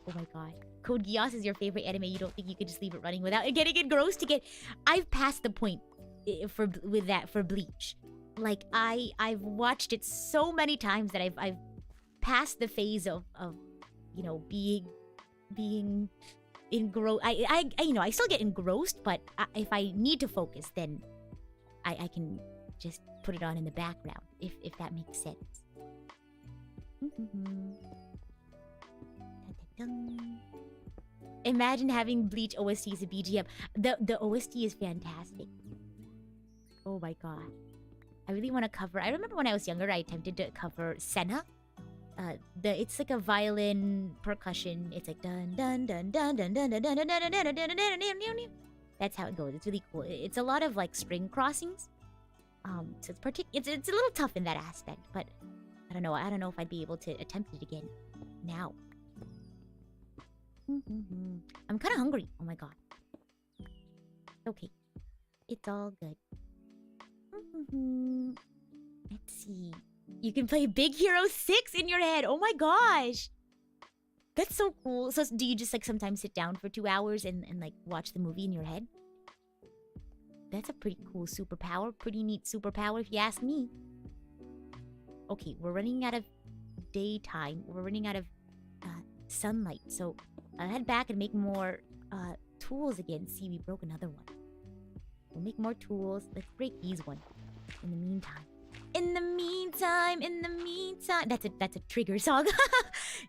Oh my god. Code Geass is your favorite anime. You don't think you could just leave it running without getting engrossed again? I've passed the point for Bleach. Like I've watched it so many times that I've passed the phase of you know, being engrossed. I you know, I still get engrossed, but if I need to focus, then I can just put it on in the background, if that makes sense. Imagine having Bleach OST as a BGM. The OST is fantastic. Oh my god. I really want to cover... I remember when I was younger, I attempted to cover Senna. It's like a violin percussion. It's like dun dun dun dun dun dun dun dun dun dun dun dun dun dun dun. That's how it goes. It's really cool. It's a lot of like string crossings. So it's a little tough in that aspect, but I don't know. I don't know if I'd be able to attempt it again now. I'm kind of hungry. Oh my god. Okay. It's all good. Let's see. You can play Big Hero 6 in your head. Oh my gosh. That's so cool. So do you just like sometimes sit down for 2 hours and like watch the movie in your head? That's a pretty cool superpower. Pretty neat superpower if you ask me. Okay, we're running out of daytime. We're running out of sunlight. So I'll head back and make more tools again. See, we broke another one. We'll make more tools. Let's break these one. In the meantime. In the meantime, in the meantime. That's a trigger song.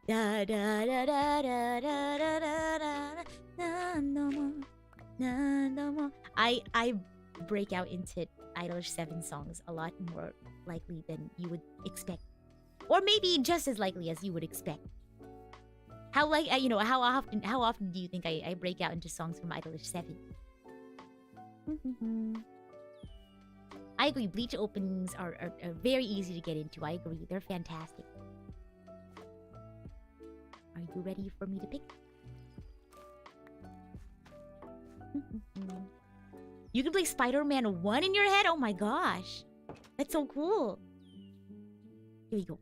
Da da da da da da da da da. No more. No more. I break out into Idolish 7 songs a lot more likely than you would expect. Or maybe just as likely as you would expect. How often do you think I break out into songs from Idolish 7? I agree, Bleach openings are very easy to get into. I agree, they're fantastic. Are you ready for me to pick? You can play Spider-Man 1 in your head? Oh my gosh. That's so cool. Here we go.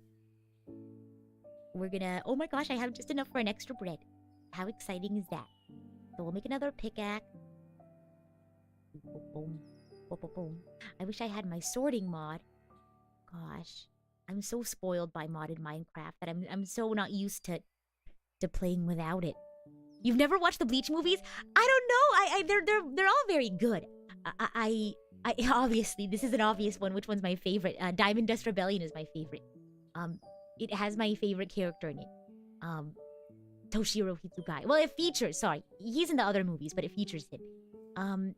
We're gonna... Oh my gosh, I have just enough for an extra bread. How exciting is that? So we'll make another pickaxe. Boom. Boom. I wish I had my sorting mod. Gosh. I'm so spoiled by modded Minecraft that I'm so not used to playing without it. You've never watched the Bleach movies? I don't know. They're all very good. I obviously, this is an obvious one. Which one's my favorite? Diamond Dust Rebellion is my favorite. It has my favorite character in it. Toshiro Hitsugai. Well, it features, sorry. He's in the other movies, but it features him.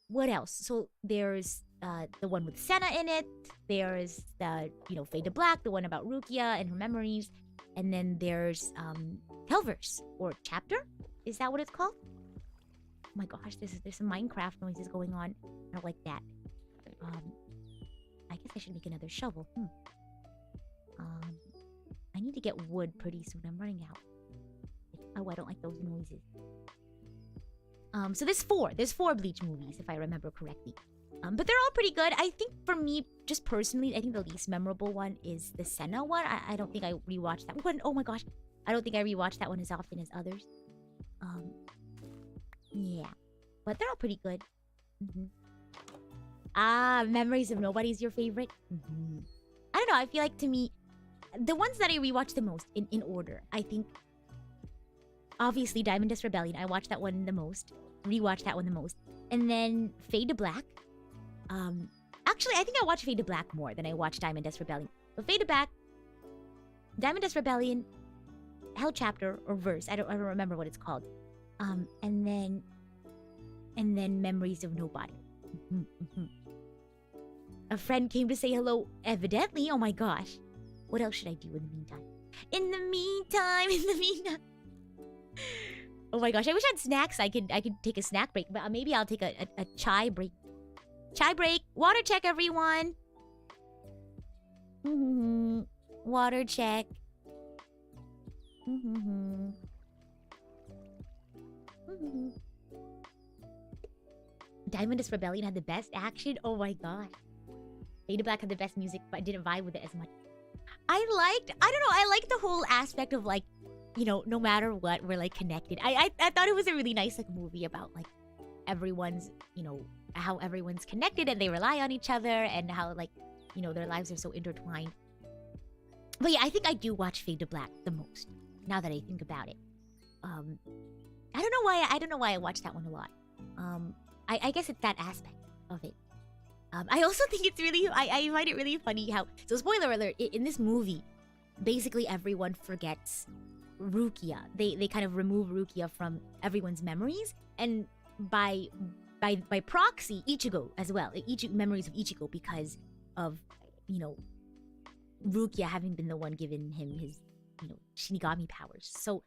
What else? So there's the one with Senna in it. There's the, Fade to Black, the one about Rukia and her memories. And then there's Hellverse, or Chapter? Is that what it's called? Oh my gosh, there's some Minecraft noises going on. I don't like that. I guess I should make another shovel. I need to get wood pretty soon. I'm running out. Oh, I don't like those noises. So there's four Bleach movies, if I remember correctly. But they're all pretty good. I think for me, just personally, I think the least memorable one is the Senna one. I don't think I rewatched that one. Oh my gosh. I don't think I rewatched that one as often as others. Yeah. But they're all pretty good. Memories of Nobody's your favorite? I don't know. I feel like, to me, the ones that I rewatch the most, in order, I think... Obviously, Diamond Dust Rebellion. I watched that one the most. Rewatched that one the most. And then Fade to Black. Actually, I think I watched Fade to Black more than I watched Diamond Dust Rebellion. But Fade to Black, Diamond Dust Rebellion, Hell Chapter, or Verse. I don't remember what it's called. And then Memories of Nobody. A friend came to say hello, evidently. Oh my gosh. What else should I do in the meantime? In the meantime. Oh my gosh, I wish I had snacks. I could take a snack break, but maybe I'll take a chai break. Chai break. Water check, everyone. Water check. Diamond Dust Rebellion had the best action. Oh my gosh. Fade to Black had the best music, but I didn't vibe with it as much. I liked the whole aspect of like no matter what, we're like connected. I thought it was a really nice like movie about like everyone's, how everyone's connected and they rely on each other and how like, their lives are so intertwined. But yeah, I think I do watch Fade to Black the most, now that I think about it. I don't know why I watch that one a lot. I guess it's that aspect of it. I also think it's really, I find it really funny how, so spoiler alert, in this movie, basically everyone forgets Rukia. They kind of remove Rukia from everyone's memories, and by proxy, Ichigo as well. Memories of Ichigo because of, Rukia having been the one giving him his, Shinigami powers. So,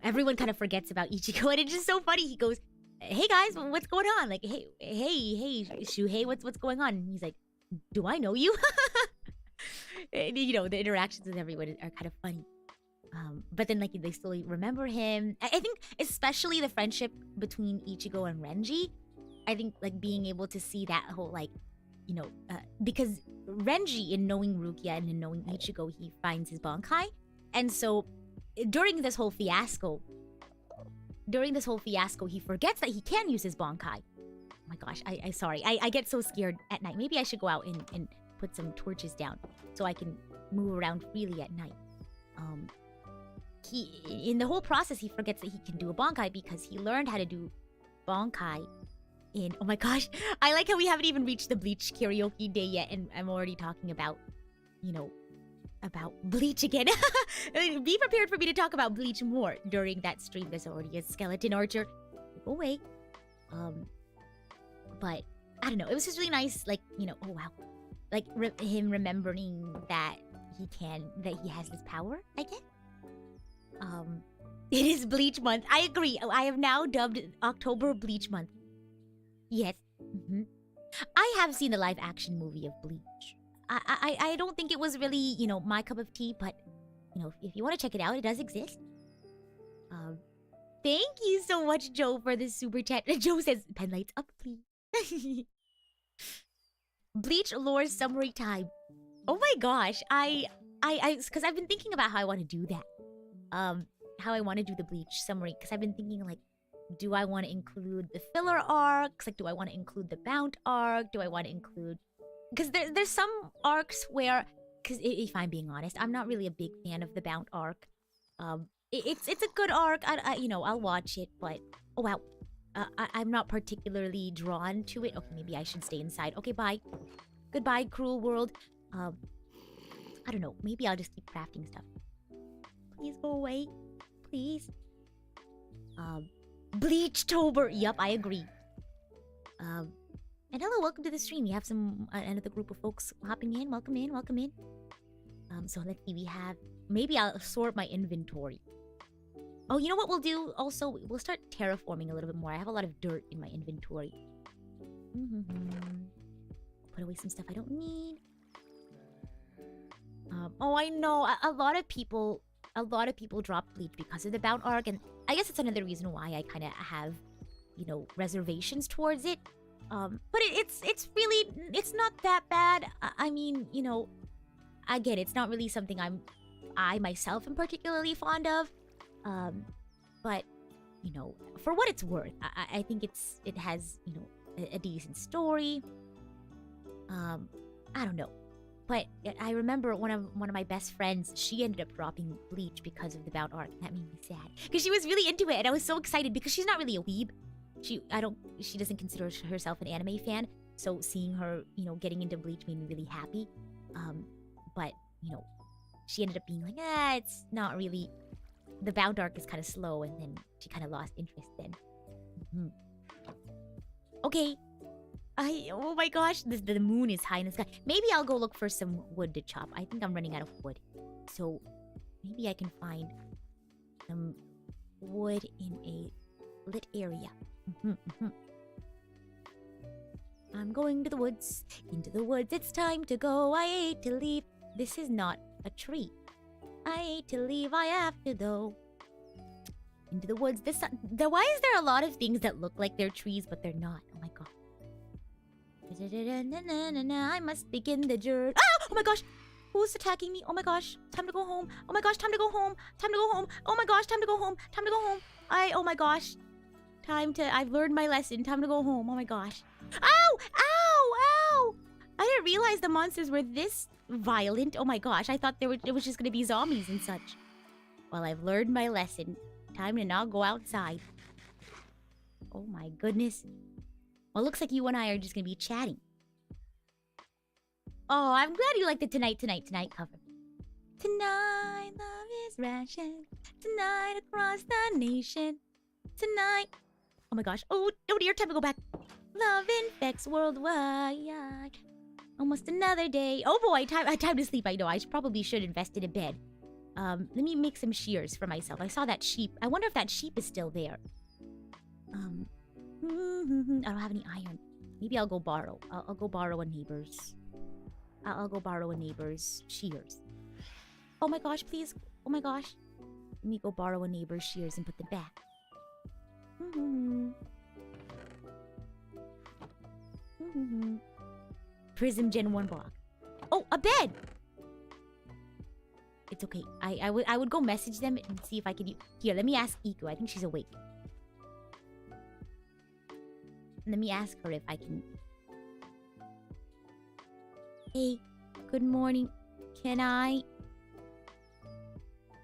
everyone kind of forgets about Ichigo, and it's just so funny. He goes, "Hey guys, what's going on? Like, hey, Shuhei, what's going on?" And he's like, "Do I know you?" And, the interactions with everyone are kind of funny. But then like they slowly remember him. I think especially the friendship between Ichigo and Renji. I think like being able to see that whole like, because Renji, in knowing Rukia and in knowing Ichigo, he finds his Bankai, and so during this whole fiasco, he forgets that he can use his Bankai. Oh my gosh, I get so scared at night. Maybe I should go out and put some torches down so I can move around freely at night. In the whole process, he forgets that he can do a Bankai because he learned how to do Bankai in... Oh my gosh, I like how we haven't even reached the Bleach karaoke day yet, and I'm already talking about, about Bleach again. Be prepared for me to talk about Bleach more during that stream. There's already a skeleton archer. Go away. But I don't know. It was just really nice, like, oh wow. Like him remembering that he has this power, I guess. It is Bleach month. I agree. I have now dubbed October Bleach month. Yes. I have seen the live action movie of Bleach. I don't think it was really, my cup of tea, but, if you want to check it out, it does exist. Thank you so much, Joe, for this super chat. Joe says, "Pen lights up, please." Bleach lore summary time. Oh my gosh, because I've been thinking about how I want to do that. How I want to do the Bleach summary, because I've been thinking like, do I want to include the filler arcs? Like, do I want to include the Bound arc? Do I want to include... Because there's some arcs where... Because if I'm being honest, I'm not really a big fan of the Bound arc. It's a good arc. I'll watch it, but... Oh, wow. I'm not particularly drawn to it. Okay, maybe I should stay inside. Okay, bye. Goodbye, cruel world. I don't know. Maybe I'll just keep crafting stuff. Please go away. Please. Bleachtober. Yup, I agree. And hello, welcome to the stream. We have another group of folks hopping in. Welcome in, welcome in. So let's see, we have... Maybe I'll sort my inventory. Oh, you know what we'll do? Also, we'll start terraforming a little bit more. I have a lot of dirt in my inventory. Put away some stuff I don't need. Oh, I know. A lot of people drop Bleach because of the Bound arc, and I guess it's another reason why I kind of have, reservations towards it. But it's really, it's not that bad. I mean, I get it. It's not really something I myself am particularly fond of. But, for what it's worth, I think it has, a decent story. I don't know. But I remember one of my best friends, she ended up dropping Bleach because of the Bound arc, and that made me sad. Because she was really into it, and I was so excited because she's not really a weeb. She doesn't consider herself an anime fan, so seeing her, getting into Bleach made me really happy. But, she ended up being like, it's not really... The Bound arc is kind of slow, and then she kind of lost interest then. Okay. Oh my gosh, the moon is high in the sky. Maybe I'll go look for some wood to chop. I think I'm running out of wood. So, maybe I can find some wood in a lit area. I'm going to the woods. Into the woods, it's time to go. I hate to leave. This is not a tree. I hate to leave, I have to go. Into the woods. Why is there a lot of things that look like they're trees, but they're not? Oh my god. I must begin the journey. Oh my gosh! Who's attacking me? Oh my gosh. Time to go home. Oh my gosh, time to go home. Time to go home. Oh my gosh, time to go home. Time to go home. Oh my gosh. I've learned my lesson. Time to go home. Oh my gosh. Ow! Ow! Ow! I didn't realize the monsters were this violent. Oh my gosh, I thought it was just gonna be zombies and such. Well, I've learned my lesson. Time to not go outside. Oh my goodness. Well, looks like you and I are just gonna be chatting. Oh, I'm glad you like the Tonight cover. Tonight, love is ration. Tonight, across the nation. Tonight. Oh my gosh. Oh dear, time to go back. Love infects worldwide. Almost another day. Oh boy, time to sleep. I know, I probably should invest in a bed. Let me make some shears for myself. I saw that sheep. I wonder if that sheep is still there. I don't have any iron. Maybe I'll go borrow. I'll go borrow a neighbor's. I'll go borrow a neighbor's shears. Oh my gosh, please. Oh my gosh. Let me go borrow a neighbor's shears and put them back. Prism Gen 1 block. Oh, a bed! It's okay. I would go message them and see if I could... Here, let me ask Iku. I think she's awake. Let me ask her if I can... Hey, good morning. Can I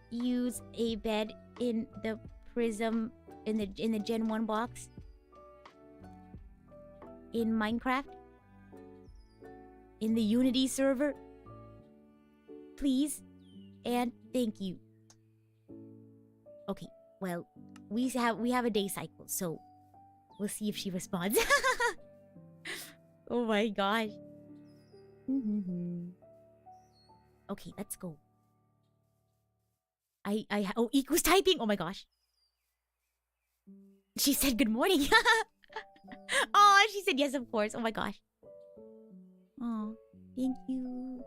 use a bed in the Prism in the Gen 1 box in Minecraft? In the Unity server? Please and thank you. Okay, well, we have a day cycle, so we'll see if she responds. Oh my gosh. Okay, let's go. Oh, Iku's typing. Oh my gosh. She said good morning. Oh, she said yes, of course. Oh my gosh. Oh, thank you.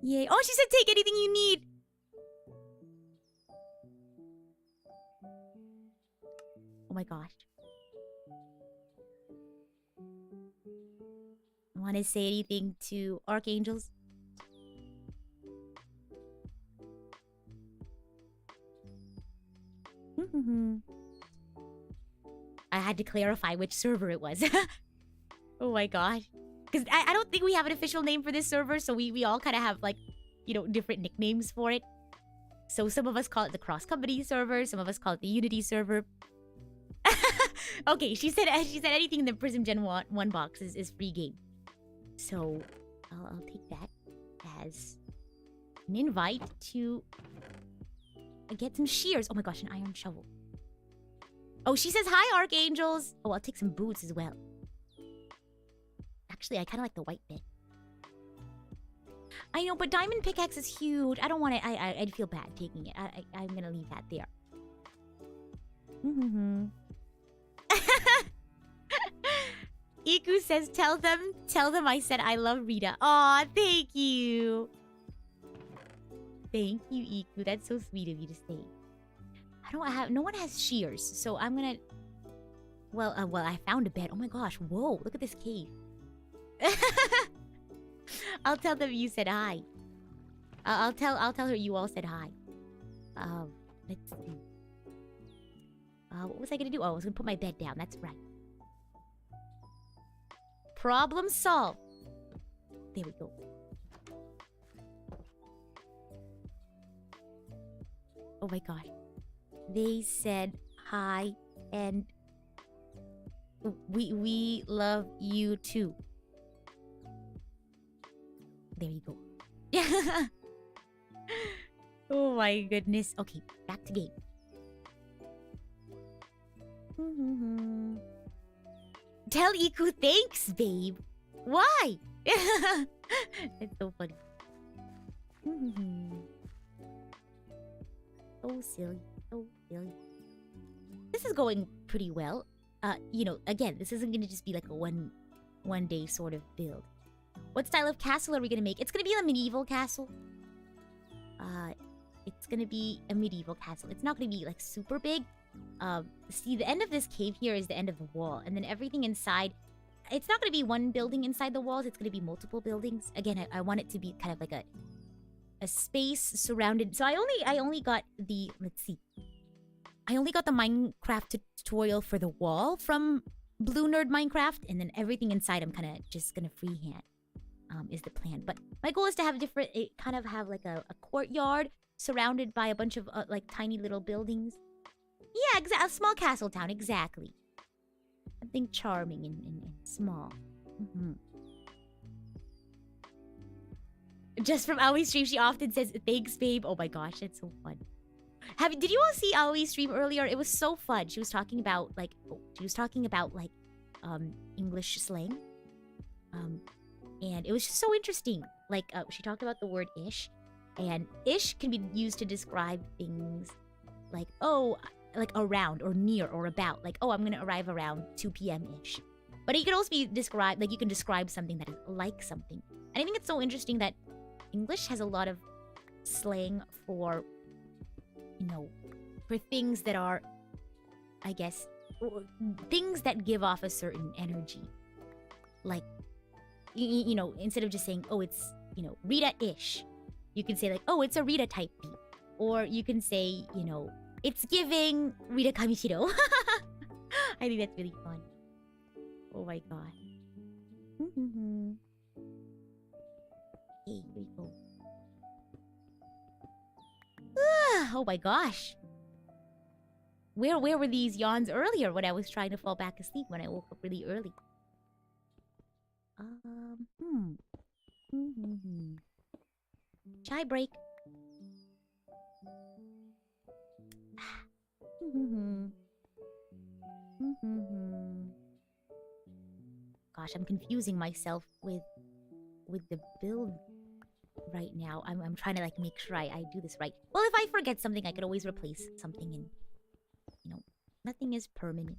Yay. Oh, she said take anything you need. Oh my gosh. Want to say anything to archangels? I had to clarify which server it was. Oh my gosh. Because I don't think we have an official name for this server, so we all kind of have, like, you know, different nicknames for it. So some of us call it the cross-company server, some of us call it the Unity server. Okay, she said anything in the Prism Gen 1 box is free game. So I'll take that as an invite to get some shears. Oh my gosh, an iron shovel. Oh, she says hi, archangels. Oh, I'll take some boots as well. Actually, I kind of like the white bit. I know, but diamond pickaxe is huge. I don't want it. I'd feel bad taking it. I'm gonna leave that there. Iku says, tell them I said I love Rita. Aw, thank you. Thank you, Iku. That's so sweet of you to say. No one has shears, so I'm gonna... Well, I found a bed. Oh my gosh, whoa, look at this cave. I'll tell them you said hi. I'll tell her you all said hi. Let's see. What was I gonna do? Oh, I was gonna put my bed down. That's right. Problem solved. There we go. Oh my gosh. They said hi and we love you too. There you go. Oh my goodness. Okay, back to game. Tell Iku thanks, babe. Why? It's so funny. So silly. So silly. This is going pretty well. You know, again, this isn't gonna just be like a one day sort of build. What style of castle are we gonna make? It's gonna be a medieval castle. It's gonna be a medieval castle. It's not gonna be like super big. See, the end of this cave here is the end of the wall, and then everything inside, it's not gonna be one building inside the walls. It's gonna be multiple buildings. Again, I want it to be kind of like a space surrounded. So I only got the, let's see. I only got the Minecraft tutorial for the wall from Blue Nerd Minecraft, and then everything inside I'm kind of just gonna freehand. Is the plan. But my goal is to have kind of have like a courtyard surrounded by a bunch of like tiny little buildings. Yeah, a small castle town, exactly. Something charming and small. Just from Aoi's stream, she often says, "Thanks, babe." Oh my gosh, that's so fun. Did you all see Aoi's stream earlier? It was so fun. She was talking about like English slang. And it was just so interesting. Like, she talked about the word ish. And ish can be used to describe things like, oh, like around or near or about. Like, oh, I'm going to arrive around 2 p.m.-ish. But it can also be described, like you can describe something that is like something. And I think it's so interesting that English has a lot of slang for, you know, for things that are, I guess, things that give off a certain energy. Like, you know, instead of just saying, oh, it's, you know, Rita-ish, you can say like, oh, it's a Rita type beat. Or you can say, you know, it's giving Rita Kamishiro. I think that's really fun. Oh my god. Hey, here we go. Oh my gosh. Where were these yawns earlier when I was trying to fall back asleep when I woke up really early? Chai break. Gosh, I'm confusing myself with the build right now. I'm trying to like make sure I do this right. Well, if I forget something, I could always replace something, and you know, nothing is permanent.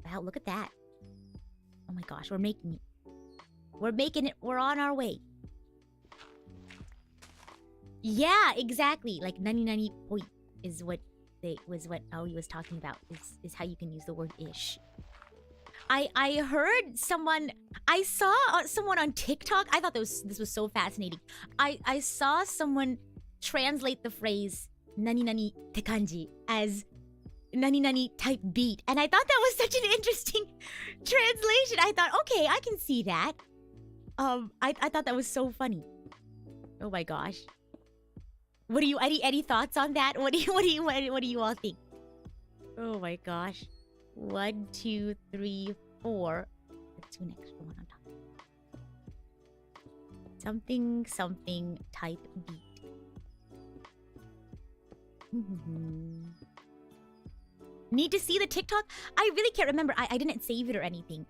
Wow, look at that. Oh my gosh, we're making it. We're making it. We're on our way. Yeah, exactly. Like 99 point is what Aoi was talking about. Is how you can use the word ish. I heard someone. I saw someone on TikTok. I thought this was so fascinating. I saw someone translate the phrase "nani te kanji" as "nani type beat," and I thought that was such an interesting translation. I thought, okay, I can see that. I thought that was so funny. Oh my gosh. What do you any thoughts on that? What do you all think? Oh my gosh. 1, 2, 3, 4. Let's do an extra one on top. Something type beat. Need to see the TikTok? I really can't remember. I didn't save it or anything.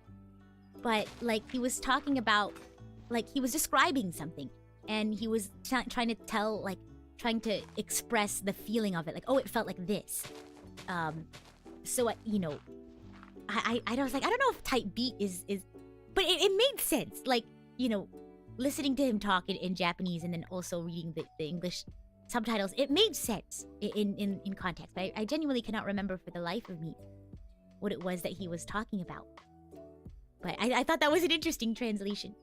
But like he was talking about, like he was describing something, and he was trying to express the feeling of it. Like, oh, it felt like this. So you know, I was like, I don't know if type beat is, but it made sense. Like, you know, listening to him talk in Japanese and then also reading the English subtitles, it made sense in context. But I genuinely cannot remember for the life of me what it was that he was talking about. But I thought that was an interesting translation.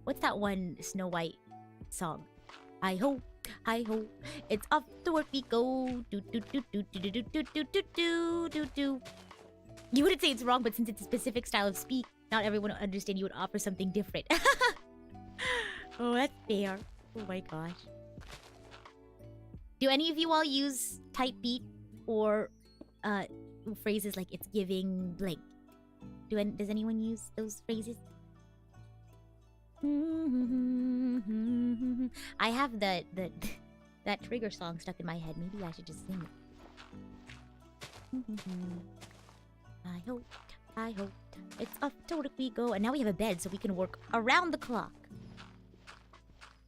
What's that one Snow White song? Hi ho, it's off to work we go. Do do do do do do do do do do do do. You wouldn't say it's wrong, but since it's a specific style of speak, not everyone would understand. You would offer something different. Oh, that's fair. Oh my gosh. Do any of you all use type beat or phrases like "it's giving blank"? Does anyone use those phrases? I have that trigger song stuck in my head. Maybe I should just sing it. I hope it's off to work we go. And now we have a bed, so we can work around the clock.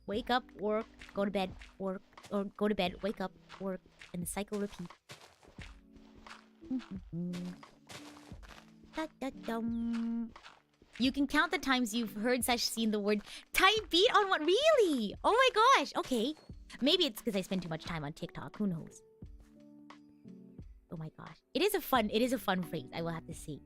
Wake up, work, go to bed, work, or go to bed, wake up, work, and the cycle repeats. You can count the times you've heard / seen the word type beat on what? Really? Oh my gosh. Okay. Maybe it's because I spend too much time on TikTok. Who knows? Oh my gosh. It is a fun phrase, I will have to say.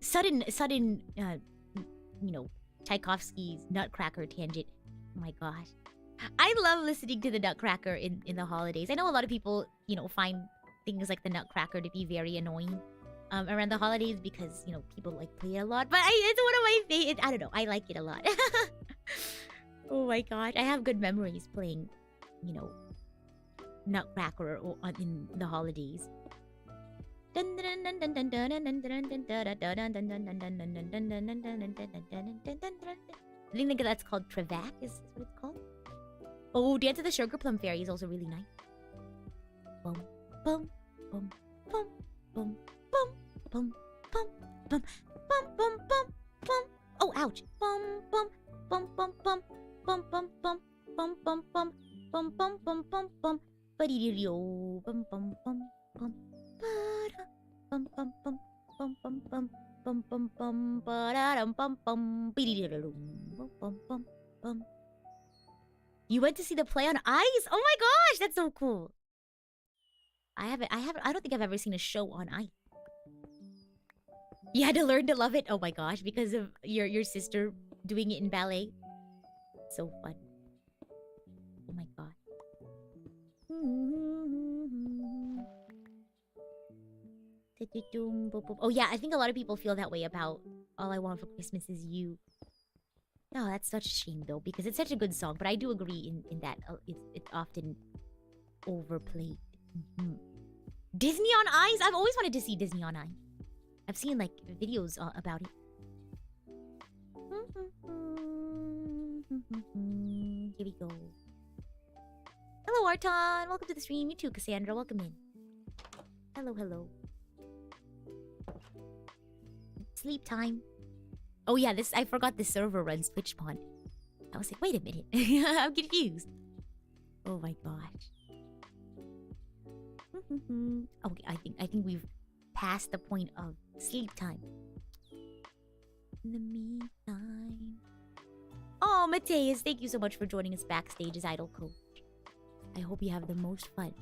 Sudden, Tchaikovsky's Nutcracker tangent. Oh my gosh. I love listening to the Nutcracker in the holidays. I know a lot of people, find things like the Nutcracker to be very annoying around the holidays because, people like play it a lot. But it's one of my favorites. I don't know. I like it a lot. Oh my gosh. I have good memories playing, Nutcracker in the holidays. I think that's called Trevac, is what it's called. Oh, Dance of the Sugar Plum Fairy is also really nice. Bum, bum, bum, bum, bum, bum, bum, bum, bum, bum, bum, bum, bum. Oh, ouch. Bum, bum, bum, bum, bum, bum, bum, bum, bum, bum, bum, bum, bum, bum, bum, bum, ba-dee-dee-dee-oh, bum, bum, bum, bum, ba-da, bum, bum, bum, bum, bum, bum, bum, bum, bum, ba-da-dum, bum, bum, be-dee-dee-dee-dum, bum, bum, bum, bum. You went to see the play on ice? Oh my gosh, that's so cool. I don't think I've ever seen a show on ice. You had to learn to love it? Oh my gosh, because of your sister doing it in ballet. So fun. Oh my god. Oh yeah, I think a lot of people feel that way about All I Want for Christmas Is You. No, that's such a shame though, because it's such a good song. But I do agree in that it's often overplayed. Disney on Ice? I've always wanted to see Disney on Ice. I've seen like videos about it. Here we go. Hello, Arton. Welcome to the stream. You too, Cassandra. Welcome in. Hello, hello. Sleep time. Oh yeah, I forgot the server runs TwitchPon. I was like, wait a minute. I'm confused. Oh my gosh. Okay, I think we've passed the point of sleep time. In the meantime. Oh, Mateus, thank you so much for joining us backstage as Idol Coach. I hope you have the most fun.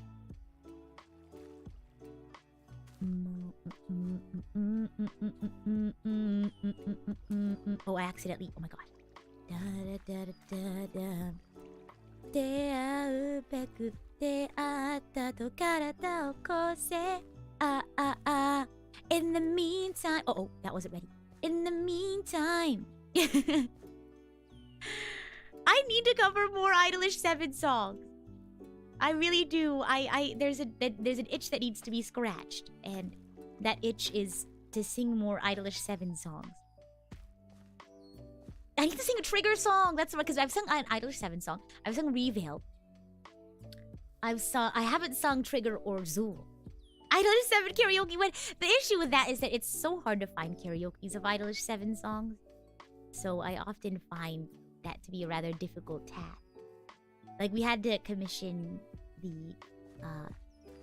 Oh, I accidentally. Oh my gosh. In the meantime. Oh, that wasn't ready. In the meantime. I need to cover more Idolish 7 songs. I really do. There's an itch that needs to be scratched, and that itch is to sing more Idolish 7 songs. I need to sing a Trigger song. That's right, because I've sung an Idolish 7 song. I've sung Reveal. I haven't sung Trigger or Zool. Idolish 7 karaoke. But the issue with that is that it's so hard to find karaoke's of Idolish 7 songs. So I often find that to be a rather difficult task. Like, we had to commission the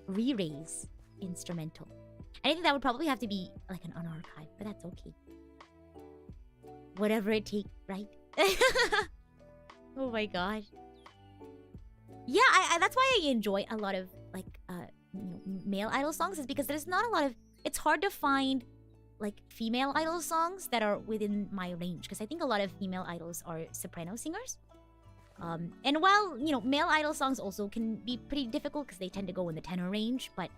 re-raise instrumental. And I think that would probably have to be like an unarchived, but that's okay. Whatever it takes, right? Oh my gosh. Yeah, that's why I enjoy a lot of like male idol songs, is because there's not a lot of. It's hard to find like female idol songs that are within my range, because I think a lot of female idols are soprano singers. And while, male idol songs also can be pretty difficult because they tend to go in the tenor range, but,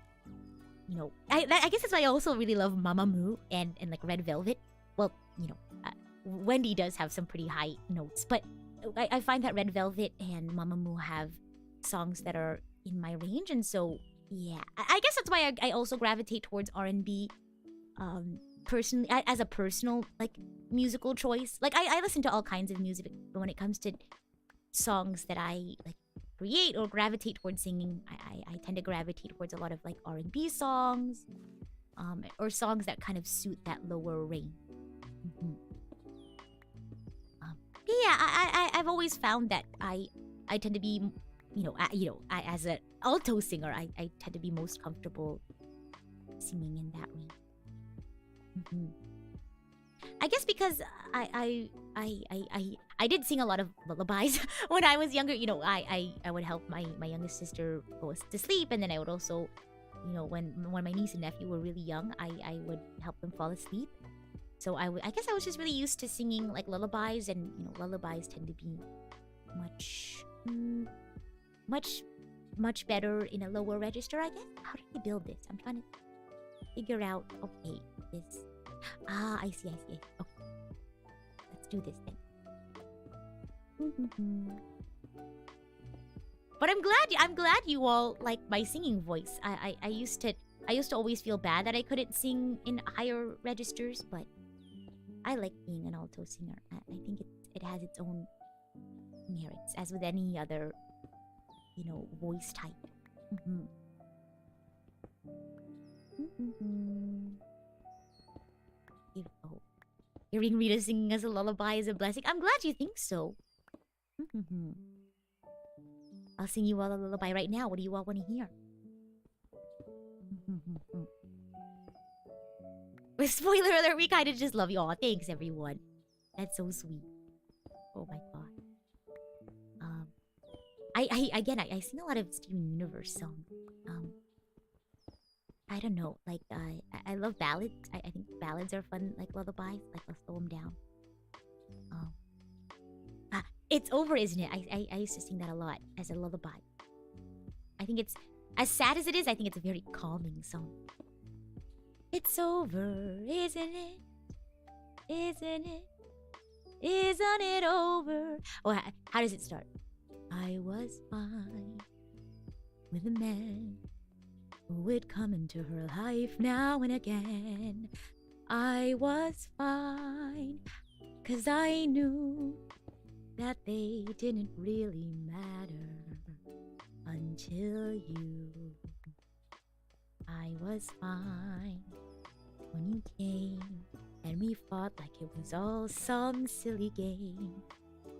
I guess that's why I also really love Mamamoo and like Red Velvet. Well, Wendy does have some pretty high notes, but I find that Red Velvet and Mamamoo have songs that are in my range, and so, yeah. I guess that's why I also gravitate towards R&B, personally, as a personal, like, musical choice. Like, I listen to all kinds of music, but when it comes to songs that I like create or gravitate towards singing, I tend to gravitate towards a lot of like R&B songs, or songs that kind of suit that lower range. Yeah, I've always found that I tend to be, as an alto singer, I tend to be most comfortable singing in that range. I guess because I did sing a lot of lullabies when I was younger. You know, I would help my youngest sister go to sleep, and then I would also, you know, when my niece and nephew were really young, I would help them fall asleep. So I guess I was just really used to singing like lullabies, and you know, lullabies tend to be much better in a lower register, I guess. How did they build this? I'm trying to figure out. Okay, this. I see. Okay, let's do this then. But I'm glad you all like my singing voice. I used to always feel bad that I couldn't sing in higher registers, but I like being an alto singer. I think it has its own merits, as with any other, you know, voice type. Oh, hearing Rita singing as a lullaby is a blessing. I'm glad you think so. I'll sing you all a lullaby right now. What do you all want to hear? With spoiler alert, we kind of just love you all. Thanks, everyone. That's so sweet. Oh my god. I sing a lot of Steven Universe songs. I don't know. Like, I love ballads. I think ballads are fun, like lullabies. Like, I'll slow them down. It's over, isn't it? I used to sing that a lot as a lullaby. I think it's, as sad as it is, I think it's a very calming song. It's over, isn't it? Isn't it? Isn't it over? Oh, how does it start? I was fine with a man who would come into her life now and again. I was fine, 'cause I knew that they didn't really matter until you. I was fine when you came, and we fought like it was all some silly game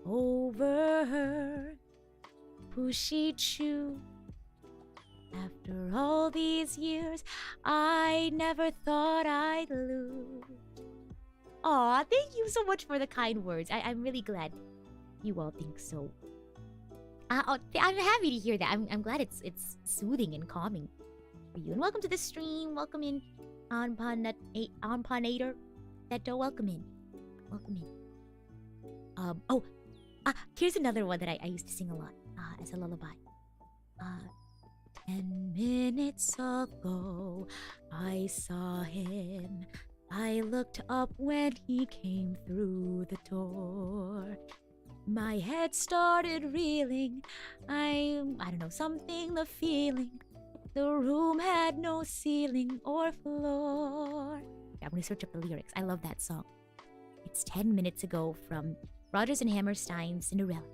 over her who she chew. After all these years, I never thought I'd lose. Aw, thank you so much for the kind words. I'm really glad you all think so. I'm happy to hear that. I'm glad it's soothing and calming for you. And welcome to the stream. Welcome in, Onpanator. Welcome in. Welcome in. Here's another one that I used to sing a lot as a lullaby. 10 minutes ago, I saw him. I looked up when he came through the door. My head started reeling. I don't know, something, the feeling. The room had no ceiling or floor. I'm gonna search up the lyrics. I love that song. It's 10 minutes ago from Rodgers and Hammerstein's Cinderella.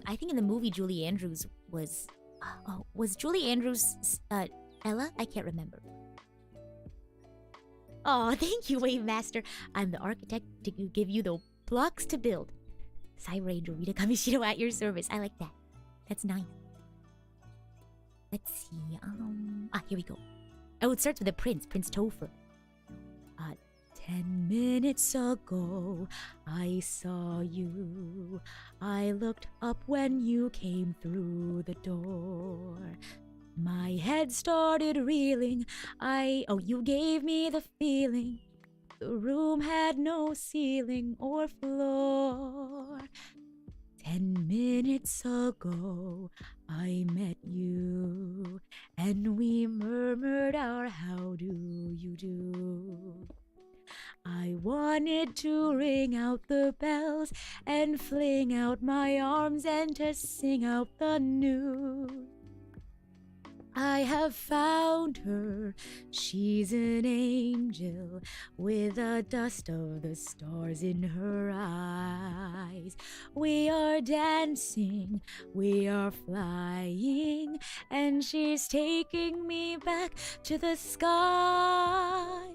I think in the movie Julie Andrews was Julie Andrews Ella? I can't remember. Oh, thank you, Wave Master. I'm the architect to give you the blocks to build. Cyber Angel Rita Kamishiro at your service. I like that. That's nice. Let's see. Here we go. Oh, it starts with a Prince Topher. 10 minutes ago, I saw you. I looked up when you came through the door. My head started reeling. You gave me the feeling. The room had no ceiling or floor. 10 minutes ago, I met you, and we murmured our how do you do. I wanted to ring out the bells and fling out my arms and to sing out the news. I have found her, she's an angel with the dust of the stars in her eyes. We are dancing, we are flying, and she's taking me back to the skies.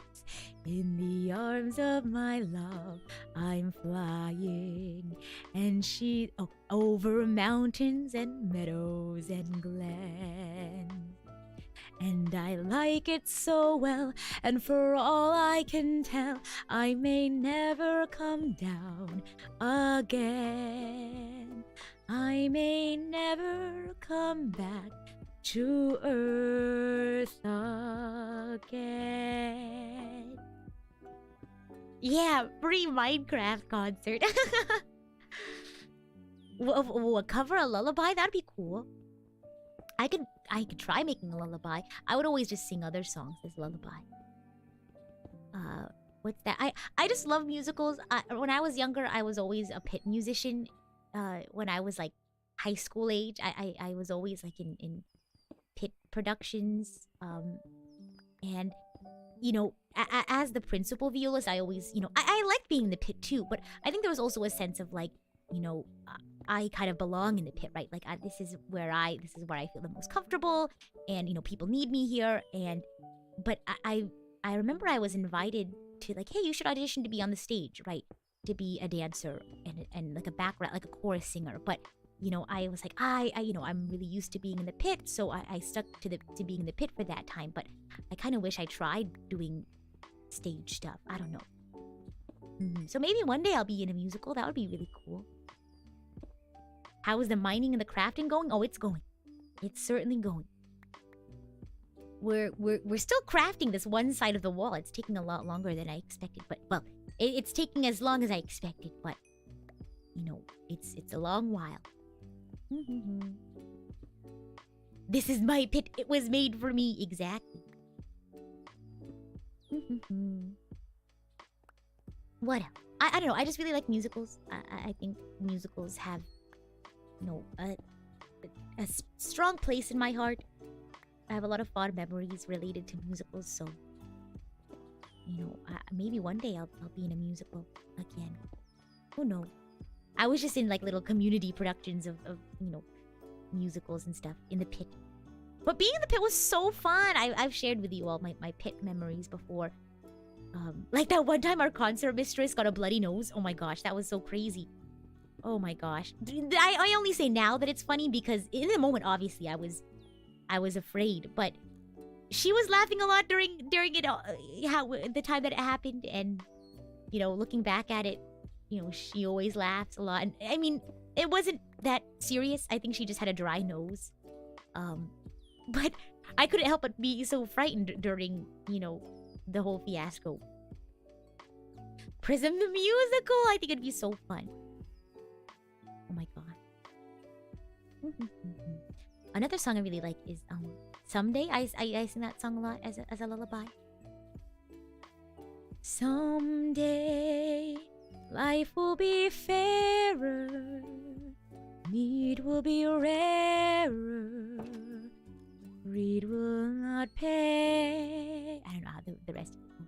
In the arms of my love, I'm flying, and over mountains and meadows and glens. And I like it so well, and for all I can tell, I may never come down again. I may never come back to Earth again. Yeah, free Minecraft concert. Cover a lullaby? That'd be cool. I could try making a lullaby. I would always just sing other songs as lullaby. What's that? I just love musicals. When I was younger, I was always a pit musician. When I was like high school age, I was always like in pit productions. And you know, as the principal violist, I always, you know, I liked being in the pit too. But I think there was also a sense of like, you know, I kind of belong in the pit, right? Like this is where I feel the most comfortable, and you know, people need me here. But I remember I was invited to like, hey, you should audition to be on the stage, right? To be a dancer and like a background, like a chorus singer. But you know, I was like, you know, I'm really used to being in the pit, so I stuck to being in the pit for that time. But I kind of wish I tried doing stage stuff. I don't know. So maybe one day I'll be in a musical. That would be really cool. How is the mining and the crafting going? Oh, it's going. It's certainly going. We're still crafting this one side of the wall. It's taking a lot longer than I expected, but well, it's taking as long as I expected. But you know, it's a long while. This is my pit. It was made for me exactly. What else? I don't know. I just really like musicals. I think musicals have, you know, a strong place in my heart. I have a lot of fond memories related to musicals, so you know, maybe one day I'll be in a musical again. Who knows? I was just in like little community productions of you know, musicals and stuff in the pit. But being in the pit was so fun. I've shared with you all my pit memories before. Like that one time our concert mistress got a bloody nose. Oh my gosh, that was so crazy. Oh my gosh. I only say now that it's funny because in the moment, obviously, I was afraid. But she was laughing a lot during it, the time that it happened. And, you know, looking back at it, you know, she always laughs a lot. And I mean, it wasn't that serious. I think she just had a dry nose. But I couldn't help but be so frightened during, you know, the whole fiasco. PRISM the musical! I think it'd be so fun. Oh my god. Another song I really like is Someday. I sing that song a lot as a lullaby. Someday life will be fairer, need will be rarer, greed will not pay. I don't know how the rest of it goes.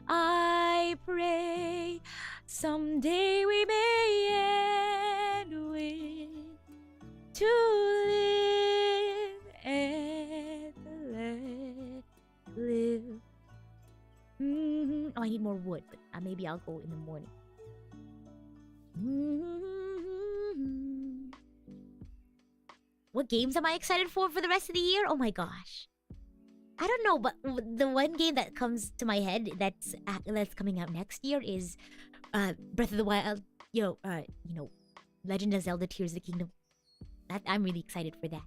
I pray someday we may end with to live and let live. Oh, I need more wood, but maybe I'll go in the morning. What games am I excited for the rest of the year? Oh my gosh. I don't know, but the one game that comes to my head that's coming out next year is Breath of the Wild, you know, Legend of Zelda Tears of the Kingdom. I'm really excited for that.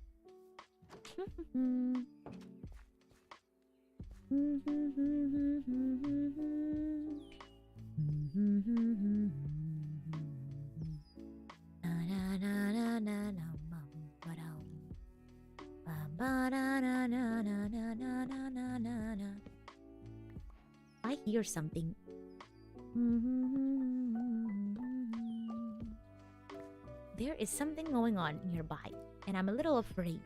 I hear something. There is something going on nearby, and I'm a little afraid.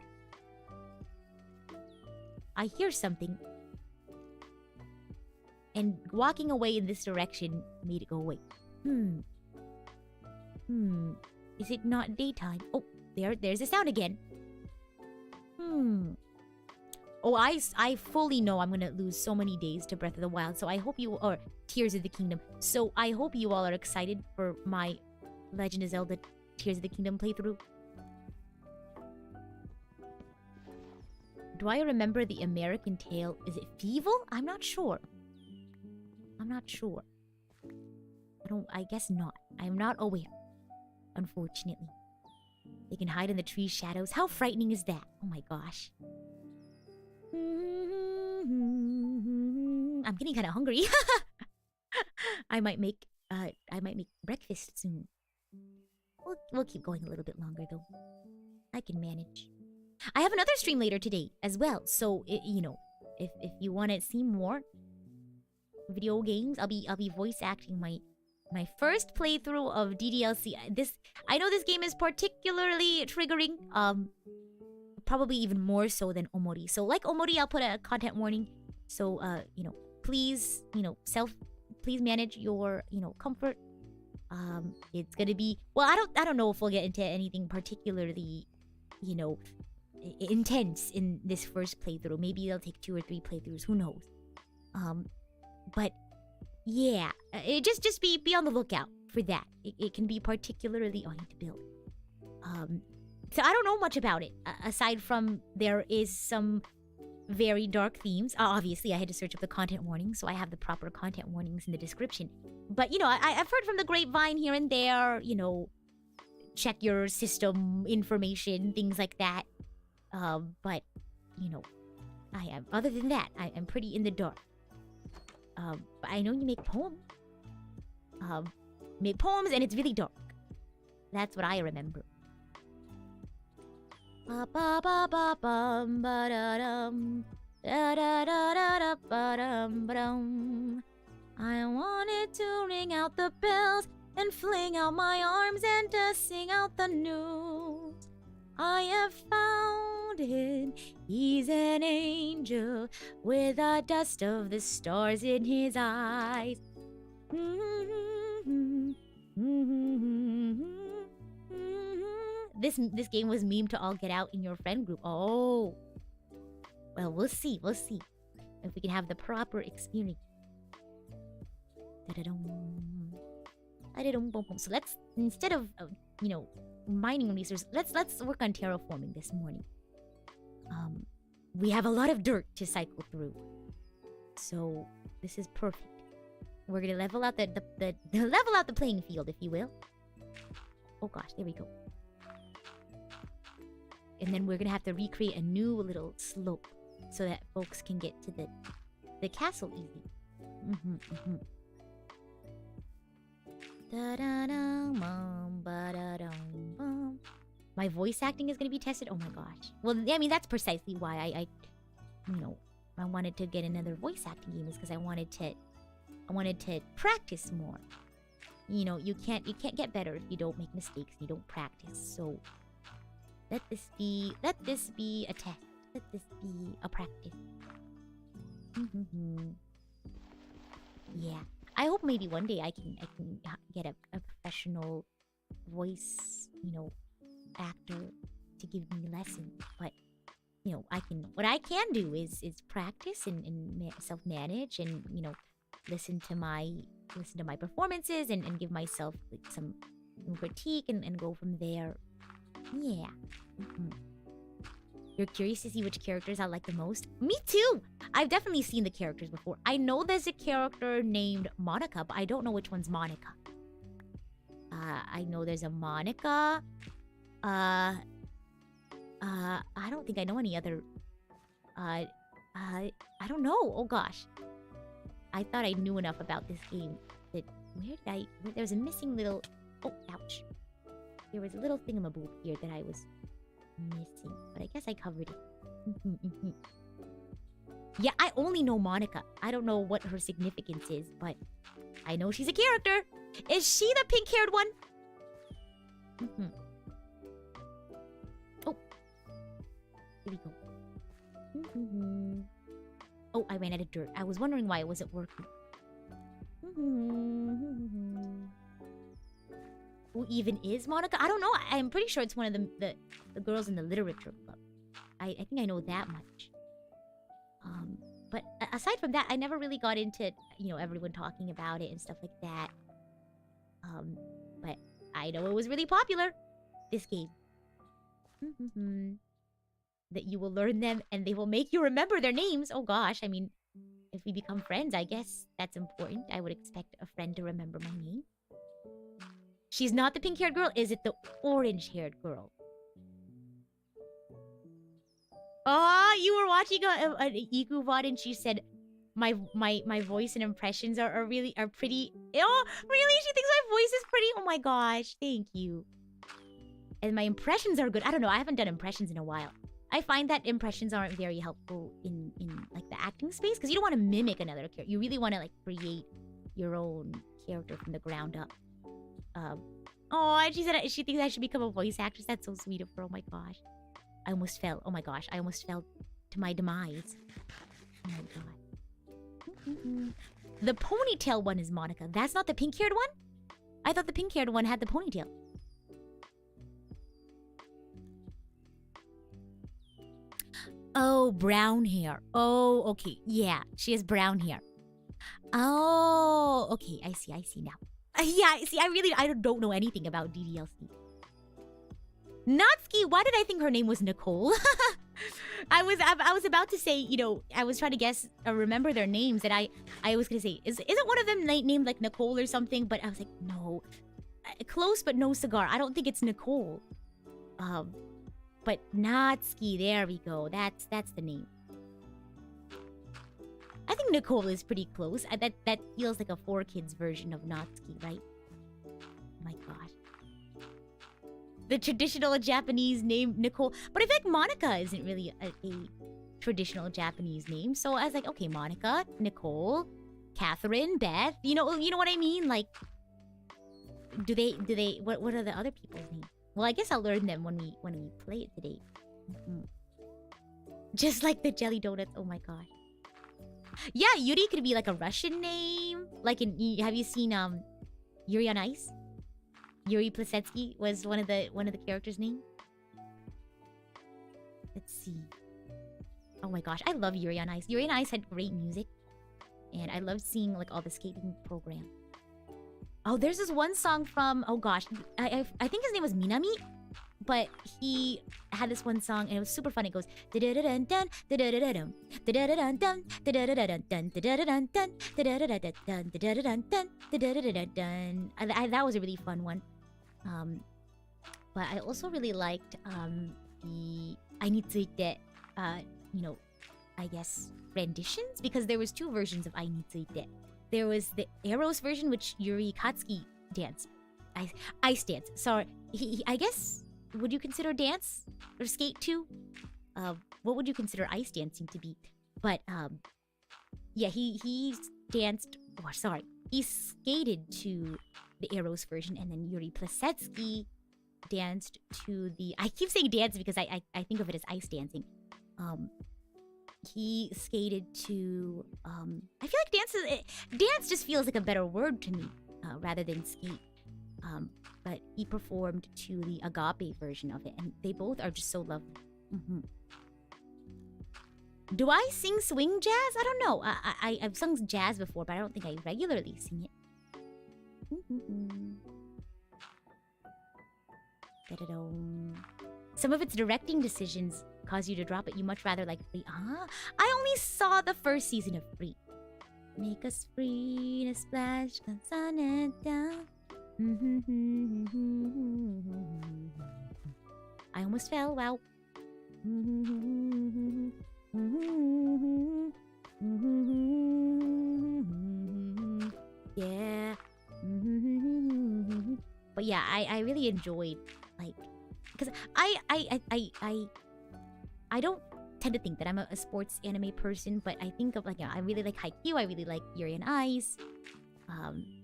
I hear something, and walking away in this direction made it go away. Is it not daytime? Oh, there's a sound again. Oh, I fully know I'm gonna lose so many days to Breath of the Wild, so I hope you... Or Tears of the Kingdom. So I hope you all are excited for my Legend of Zelda Tears of the Kingdom playthrough. Do I remember the American tale? Is it Fievel? I'm not sure. I'm not sure. I guess not. I'm not aware. Unfortunately. They can hide in the tree's shadows. How frightening is that? Oh my gosh. I'm getting kind of hungry. I might make breakfast soon. We'll keep going a little bit longer though. I can manage. I have another stream later today as well. So you know, if you want to see more video games, I'll be voice acting my first playthrough of DDLC. I know this game is particularly triggering. Probably even more so than Omori. So like Omori, I'll put a content warning. So you know, please, you know, please manage your, you know, comfort. It's gonna be, well, I don't know if we'll get into anything particularly, you know, intense in this first playthrough. Maybe it'll take 2 or 3 playthroughs, who knows. But yeah, just be on the lookout for that. It can be particularly, oh, I need to build. So I don't know much about it, aside from there is some very dark themes. Obviously, I had to search up the content warnings, so I have the proper content warnings in the description. But, you know, I've heard from the grapevine here and there, you know, check your system information, things like that. But, you know, other than that, I am pretty in the dark. But I know you make poems. Make poems and it's really dark. That's what I remember. Ba ba ba ba bum ba da dum da da da da da ba dum ba dum. I wanted to ring out the bells and fling out my arms and to sing out the news. I have found him. He's an angel with the dust of the stars in his eyes. This game was memed to all get out in your friend group. Oh. Well, we'll see. We'll see if we can have the proper experience. So let's, instead of you know, mining resources, let's work on terraforming this morning. We have a lot of dirt to cycle through, so this is perfect. We're gonna level out the level out the playing field, if you will. Oh gosh, there we go. And then we're gonna have to recreate a new little slope so that folks can get to the castle easy. My voice acting is gonna be tested. Oh my gosh. Well, I mean, that's precisely why I you know, I wanted to get another voice acting game, is because I wanted to practice more. You know, you can't get better if you don't make mistakes, you don't practice. So let this be a test. Let this be a practice. Yeah. I hope maybe one day I can get a professional voice, you know, actor to give me lessons. But you know, what I can do is practice and self-manage, and you know, listen to my performances and give myself like some critique and go from there. Yeah. You're curious to see which characters I like the most? Me too! I've definitely seen the characters before. I know there's a character named Monica, but I don't know which one's Monica. I know there's a Monica. I don't think I know any other... I don't know. Oh gosh. I thought I knew enough about this game that... There's a missing little... Oh, ouch. There was a little thingamaboop here that I was missing, but I guess I covered it. Yeah, I only know Monica. I don't know what her significance is, but I know she's a character. Is she the pink-haired one? Oh. Here we go. Oh, I ran out of dirt. I was wondering why it wasn't working. Who even is Monica? I don't know. I'm pretty sure it's one of the girls in the literature club. I think I know that much. But aside from that, I never really got into, you know, everyone talking about it and stuff like that. But I know it was really popular, this game. that you will learn them and they will make you remember their names. Oh gosh, I mean, if we become friends, I guess that's important. I would expect a friend to remember my name. She's not the pink-haired girl. Is it the orange-haired girl? Oh, you were watching an Iku VOD and she said, my voice and impressions are pretty. Oh, really? She thinks my voice is pretty? Oh my gosh, thank you. And my impressions are good. I don't know, I haven't done impressions in a while. I find that impressions aren't very helpful in like the acting space because you don't want to mimic another character. You really want to like create your own character from the ground up. Oh, and she said she thinks I should become a voice actress. That's so sweet of her. Oh my gosh. I almost fell. Oh my gosh. I almost fell to my demise. Oh my god. The ponytail one is Monica. That's not the pink-haired one? I thought the pink-haired one had the ponytail. Oh, brown hair. Oh, okay. Yeah, she has brown hair. Oh, okay. I see now. Yeah, see, I don't know anything about DDLC. Natsuki, why did I think her name was Nicole? I was about to say, you know, I was trying to guess or remember their names, and I was gonna say, isn't one of them named like Nicole or something? But I was like, no, close but no cigar. I don't think it's Nicole. But Natsuki, there we go. That's the name. I think Nicole is pretty close. That feels like a 4Kids version of Natsuki, right? Oh my gosh. The traditional Japanese name, Nicole. But I feel like Monica isn't really a traditional Japanese name. So I was like, okay, Monica, Nicole, Catherine, Beth. You know what I mean? Like, do they? What are the other people's names? Well, I guess I'll learn them when we play it today. Just like the jelly donuts. Oh my god. Yeah, Yuri could be like a Russian name. Like have you seen Yuri on Ice? Yuri Plisetsky was one of the characters' name. Let's see. Oh my gosh, I love Yuri on Ice. Yuri on Ice had great music, and I loved seeing like all the skating program. Oh, there's this one song from, oh gosh, I think his name was Minami, but he had this one song and it was super fun. It goes da-da-da-dun dun da-da-da-dun da-da-da-dun dun da-da-da-dun dun da-da-da-dun dun da-da-da-dun da-da-da-dun dun da-da-da-dun dun. That was a really fun one. But I also really liked the I Ni Tsuite, you know, I guess renditions, because there was two versions of I Ni Tsuite. There was the Eros version, which Yuri Katsuki danced. Ice dance. Sorry. I guess, would you consider dance or skate too? What would you consider ice dancing to be? But, yeah, he danced, or sorry, he skated to the Eros version, and then Yuri Plisetsky danced to the, I keep saying dance because I think of it as ice dancing. He skated to, I feel like dance just feels like a better word to me, rather than skate. But he performed to the Agape version of it, and they both are just so lovely. Do I sing swing jazz? I don't know. I've sung jazz before, but I don't think I regularly sing it. Some of its directing decisions cause you to drop it. You much rather like Free. I only saw the first season of Free. Make us free to splash the sun and down. I almost fell. Wow. Yeah. But yeah, I really enjoyed, like, because I don't tend to think that I'm a sports anime person, but I think of, like, I really like Haikyuu, I really like Yuri on Ice.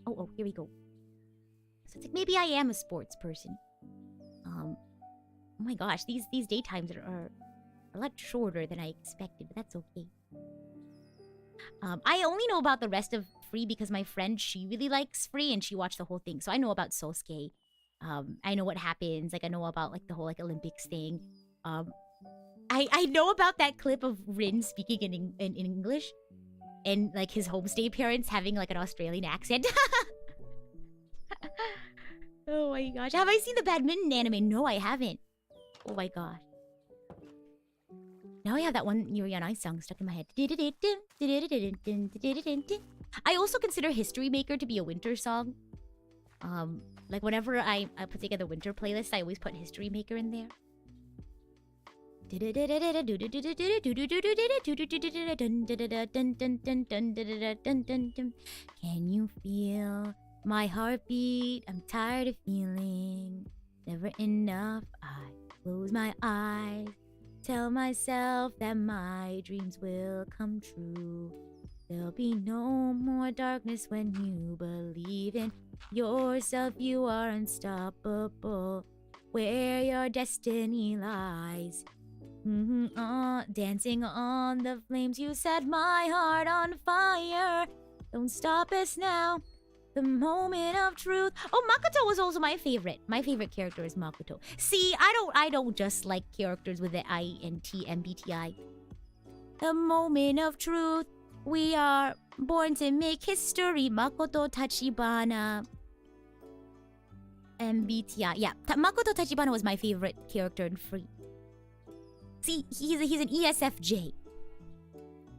Oh, here we go. So it's like, maybe I am a sports person. Oh my gosh, these daytimes are a lot shorter than I expected, but that's okay. I only know about the rest of Free because my friend, she really likes Free and she watched the whole thing. So I know about Sosuke. I know what happens. Like, I know about, like, the whole, like, Olympics thing. I know about that clip of Rin speaking in English. And, like, his homestay parents having, like, an Australian accent. Oh my gosh. Have I seen the badminton anime? No, I haven't. Oh my gosh. Now I have that one Yuri on Ice song stuck in my head. I also consider History Maker to be a winter song. Like whenever I put together winter playlist, I always put History Maker in there. Can you feel my heartbeat? I'm tired of feeling never enough. I close my eyes, tell myself that my dreams will come true. There'll be no more darkness when you believe in yourself. You are unstoppable where your destiny lies. Dancing on the flames, you set my heart on fire. Don't stop us now, the moment of truth. Oh, Makoto was also my favorite. My favorite character is Makoto. See, I don't just like characters with the INT MBTI. The moment of truth. We are born to make history. Makoto Tachibana. MBTI. Yeah, Makoto Tachibana was my favorite character in Free. See, he's an ESFJ.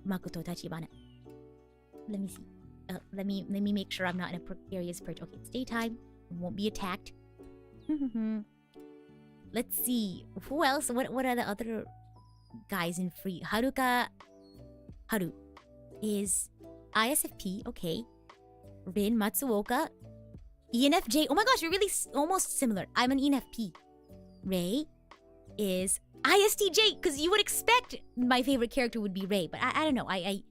Makoto Tachibana. Let me see. Let me make sure I'm not in a precarious perch. Okay, it's daytime. I won't be attacked. Let's see. Who else? What are the other guys in Free? Haru is ISFP. Okay. Rin Matsuoka. ENFJ. Oh my gosh, you're really almost similar. I'm an ENFP. Ray is ISTJ, because you would expect my favorite character would be Ray, but I don't know. I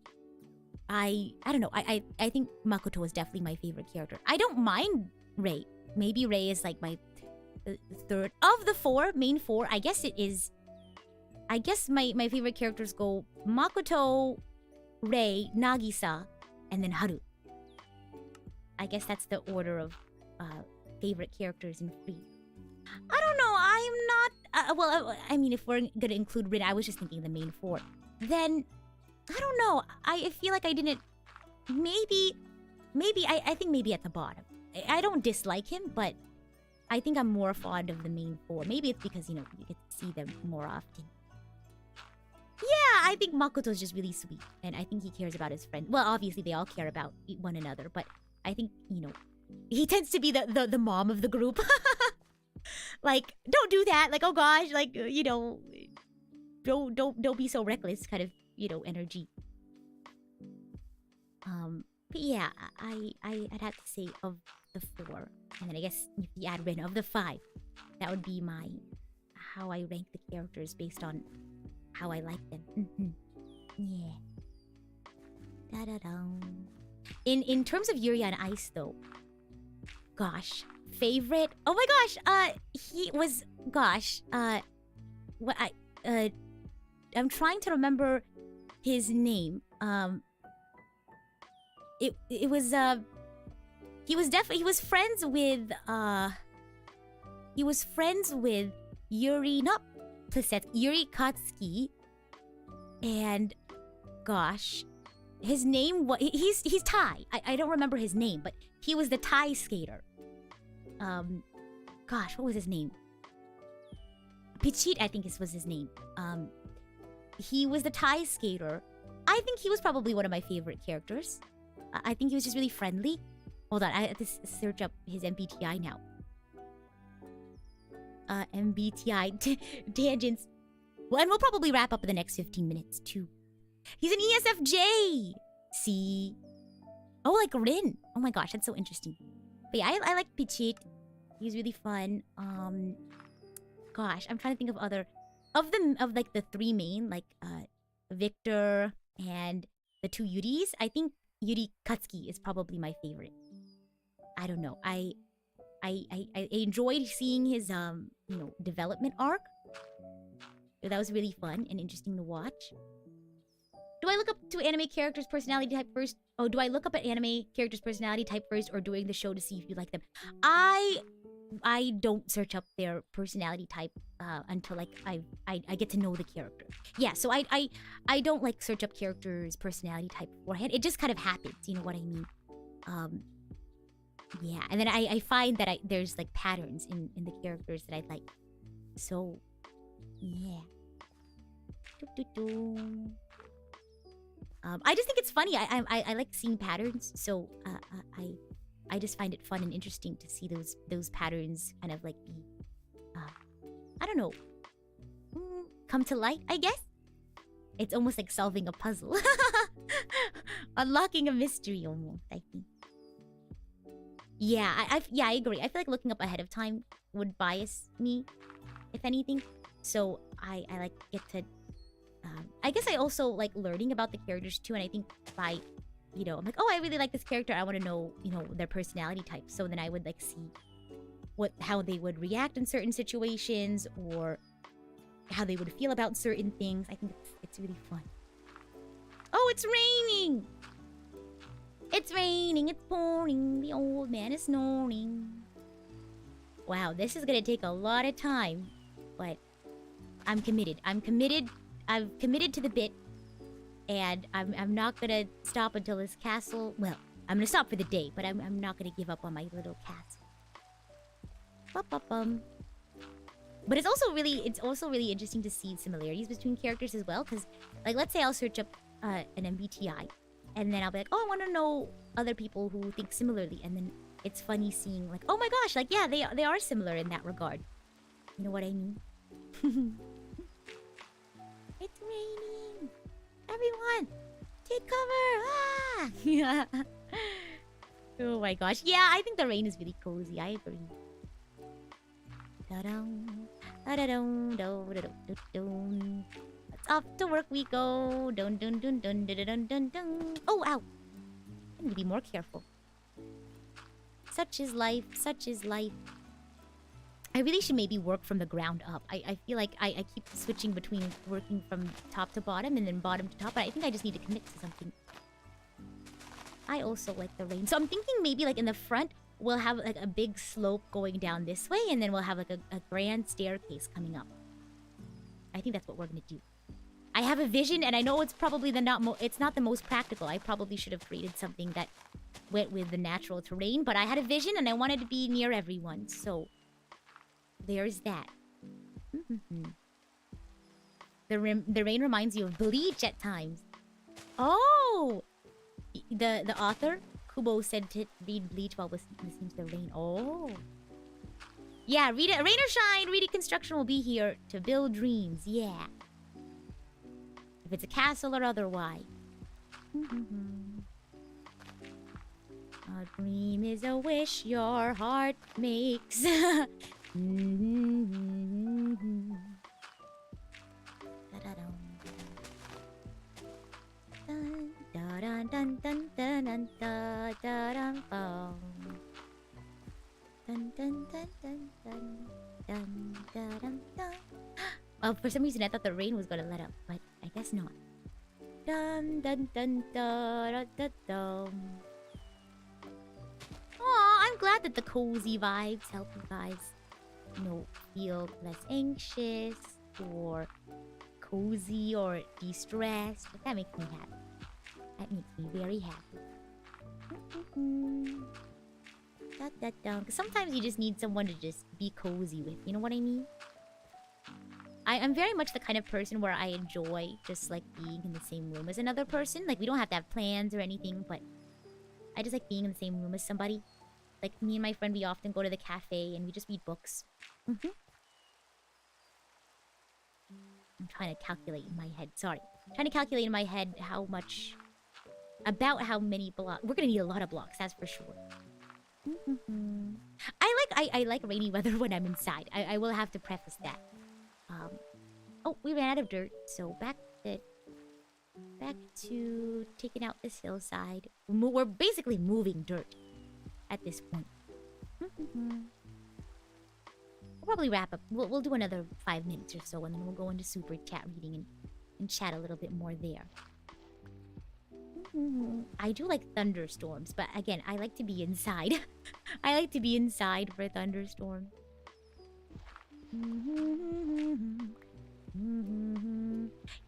don't know. I think Makoto is definitely my favorite character. I don't mind Ray. Maybe Ray is like my third of the main four. I guess it is. I guess my favorite characters go Makoto, Ray, Nagisa, and then Haru. I guess that's the order of favorite characters in Free. I don't know. I'm not. Well, I mean, if we're gonna include Rin, I was just thinking the main four. Then I don't know. I feel like I didn't. Maybe. I think maybe at the bottom. I don't dislike him, but I think I'm more fond of the main four. Maybe it's because you get to see them more often. Yeah, I think Makoto's just really sweet, and I think he cares about his friend. Well, obviously they all care about one another, but I think he tends to be the mom of the group. Like, don't do that. Like, oh gosh, like don't be so reckless, kind of energy. But yeah, I'd have to say of the four, and then I guess if you add Rin, of the five, that would be how I rank the characters based on how I like them. Yeah. Da-da-da. In terms of Yuri on Ice, though, gosh, favorite. Oh my gosh. He was. Gosh. What I'm trying to remember his name. It was he was friends with Yuri, not Plisetsky, Yuri Katsuki, and gosh, his name was he's Thai. I don't remember his name, but he was the Thai skater. Gosh, what was his name? Pichit, I think was his name. He was the Thai skater. I think he was probably one of my favorite characters. I think he was just really friendly. Hold on, I have to search up his MBTI now. MBTI tangents. Well, and we'll probably wrap up in the next 15 minutes too. He's an ESFJ. See? Oh, like Rin. Oh my gosh, that's so interesting. But yeah, I like Pichit. He was really fun. Gosh, I'm trying to think of other of like the three main, like Victor and the two Yuris. I think Yuri Katsuki is probably my favorite. I don't know. I enjoyed seeing his development arc. That was really fun and interesting to watch. Do I look up to anime characters' personality type first? Oh, do I look up at anime characters' personality type first, or during the show to see if you like them? I don't search up their personality type until like I get to know the character. Yeah, so I don't like search up characters' personality type beforehand. It just kind of happens, you know what I mean? Yeah, and then I find that there's like patterns in the characters that I like. So, yeah. I just think it's funny. I like seeing patterns, so I just find it fun and interesting to see those patterns kind of like be, I don't know, come to light, I guess. It's almost like solving a puzzle. Unlocking a mystery almost, I think. Yeah, I agree. I feel like looking up ahead of time would bias me, if anything. So I like get to... I guess I also like learning about the characters too, and I think by, you know, I'm like, oh, I really like this character. I want to know, you know, their personality type. So then I would like see how they would react in certain situations, or how they would feel about certain things. I think it's really fun. Oh, it's raining! It's raining, it's pouring, the old man is snoring. Wow, this is gonna take a lot of time, but I'm committed. I've committed to the bit, and I'm not gonna stop until this castle... Well, I'm gonna stop for the day, but I'm not gonna give up on my little castle. Ba-ba-bum. But it's also really interesting to see similarities between characters as well, because, like, let's say I'll search up an MBTI, and then I'll be like, oh, I want to know other people who think similarly, and then it's funny seeing, like, oh my gosh, like, yeah, they are similar in that regard. You know what I mean? It's raining! Everyone! Take cover! Ah! Oh my gosh. Yeah, I think the rain is really cozy. I agree. Let's off to work we go. Dun dun dun dun dun dun dun dun. Oh, ow! I need to be more careful. Such is life. Such is life. I really should maybe work from the ground up. I feel like I keep switching between working from top to bottom and then bottom to top, but I think I just need to commit to something. I also like the rain. So I'm thinking maybe like in the front, we'll have like a big slope going down this way, and then we'll have like a grand staircase coming up. I think that's what we're gonna do. I have a vision, and I know it's probably it's not the most practical. I probably should have created something that went with the natural terrain, but I had a vision and I wanted to be near everyone, so there's that. The rain reminds you of Bleach at times. Oh! The author, Kubo, said to read Bleach while listening to the rain. Oh. Yeah, Rita, rain or shine, Rita Construction will be here to build dreams. Yeah. If it's a castle or otherwise. A dream is a wish your heart makes. Oh, for some reason I thought the rain was gonna let up, but I guess not. Dun dun dun dun dun dun. Aw, I'm glad that the cozy vibes help you guys, you know, feel less anxious or cozy or de-stressed. That makes me happy. That makes me very happy. Because sometimes you just need someone to just be cozy with. You know what I mean? I'm very much the kind of person where I enjoy just like being in the same room as another person. Like, we don't have to have plans or anything, but I just like being in the same room as somebody. Like, me and my friend, we often go to the cafe and we just read books. I'm trying to calculate in my head. Sorry. I'm trying to calculate in my head how much... About how many blocks... We're gonna need a lot of blocks, that's for sure. I like rainy weather when I'm inside. I will have to preface that. Oh, we ran out of dirt, so back to taking out this hillside. We're basically moving dirt at this point. We'll probably wrap up. We'll do another 5 minutes or so, and then we'll go into super chat reading and chat a little bit more there. I do like thunderstorms, but again, I like to be inside. I like to be inside for a thunderstorm.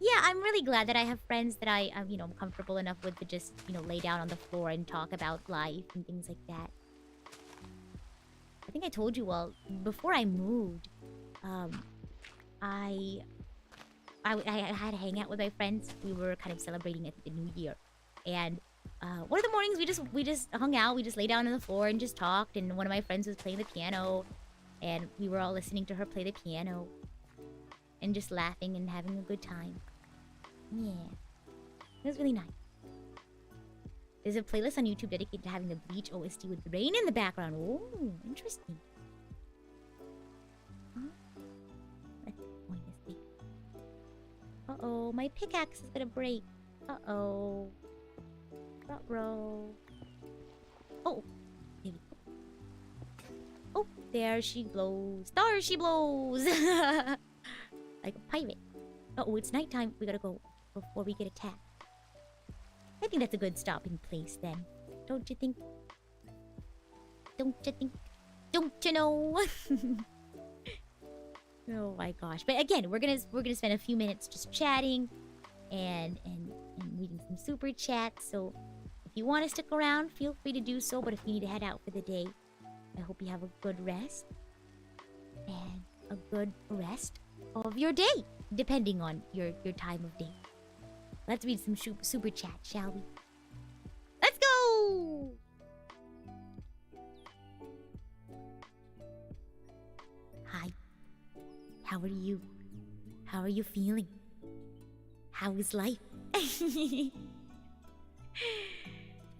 Yeah, I'm really glad that I have friends that I'm, you know, comfortable enough with to just, you know, lay down on the floor and talk about life and things like that. I think I told you all, before I moved, I I had to hang out with my friends. We were kind of celebrating the New Year, and one of the mornings we just hung out. We just lay down on the floor and just talked. And one of my friends was playing the piano, and we were all listening to her play the piano, and just laughing and having a good time. Yeah, it was really nice. There's a playlist on YouTube dedicated to having the Bleach OST with rain in the background. Oh, interesting. Huh? Let's point this thing. Uh-oh, my pickaxe is gonna break. Uh-oh. Ruh-roh. Oh, there we go. Oh, there she blows. There she blows! Like a pirate. Uh-oh, it's nighttime. We gotta go before we get attacked. I think that's a good stopping place then. Don't you think? Don't you think? Don't you know? Oh my gosh. But again, we're gonna spend a few minutes just chatting and reading some super chats. So if you want to stick around, feel free to do so. But if you need to head out for the day, I hope you have a good rest. And a good rest of your day, depending on your time of day. Let's read some super chat, shall we? Let's go! Hi. How are you? How are you feeling? How is life?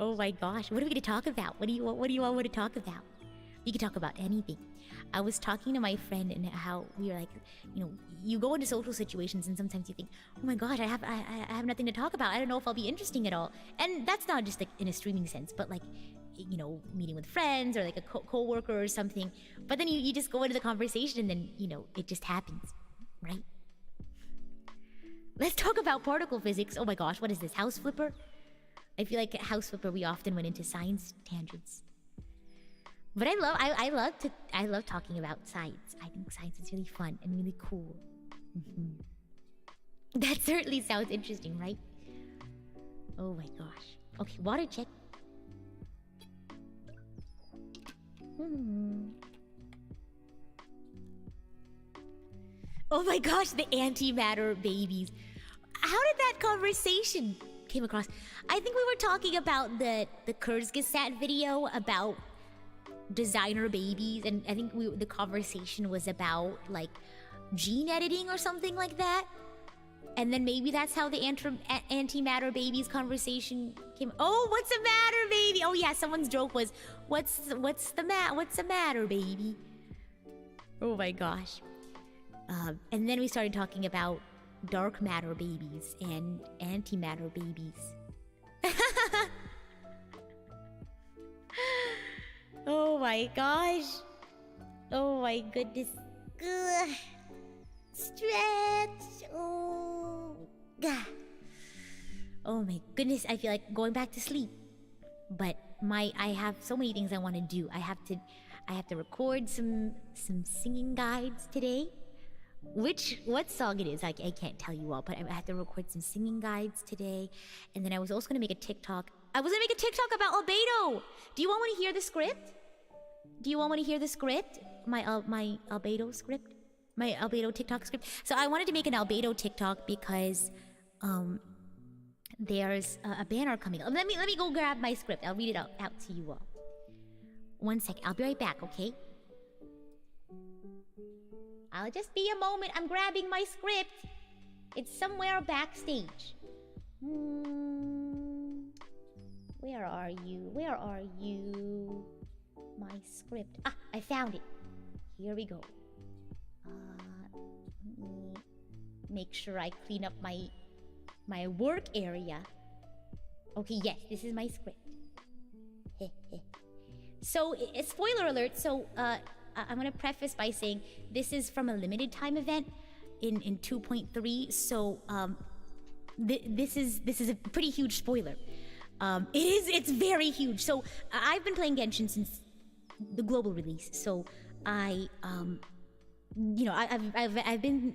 Oh my gosh, what are we gonna talk about? What do you all want to talk about? We can talk about anything. I was talking to my friend and how we were like, you know, you go into social situations and sometimes you think, oh my gosh, I have nothing to talk about. I don't know if I'll be interesting at all. And that's not just like in a streaming sense, but like, you know, meeting with friends or like a co-worker or something. But then you just go into the conversation and then, you know, it just happens, right? Let's talk about particle physics. Oh my gosh, what is this, House Flipper? I feel like at House Flipper we often went into science tangents. But I love talking about science. I think science is really fun and really cool. That certainly sounds interesting, right? Oh my gosh. Okay, water check. Oh my gosh, the antimatter babies. How did that conversation came across? I think we were talking about the Kurzgesagt video about designer babies, and I think the conversation was about like gene editing or something like that. And then maybe that's how the antimatter babies conversation came. Oh, what's the matter, baby? Oh yeah, someone's joke was, what's the matter, baby? Oh my gosh. And then we started talking about dark matter babies and antimatter babies. Oh my gosh. Oh my goodness. Ugh. Stretch. Oh. Gah. Oh my goodness. I feel like going back to sleep. But I have so many things I want to do. I have to record some singing guides today. What song it is, I can't tell you all, but I have to record some singing guides today. And then I was also gonna make a TikTok. I was gonna make a TikTok about Albedo. Do you all want to hear the script? My Albedo script? My Albedo TikTok script? So I wanted to make an Albedo TikTok because there's a banner coming up. Let me go grab my script. I'll read it out to you all. 1 second. I'll be right back, okay? I'll just be a moment. I'm grabbing my script. It's somewhere backstage. Where are you? Where are you? My script. Ah, I found it. Here we go. Let me make sure I clean up my work area. Okay, yes, this is my script. So, spoiler alert. So, I'm gonna preface by saying this is from a limited time event in 2.3. So, this is a pretty huge spoiler. It's very huge. So I've been playing Genshin since the global release. So I've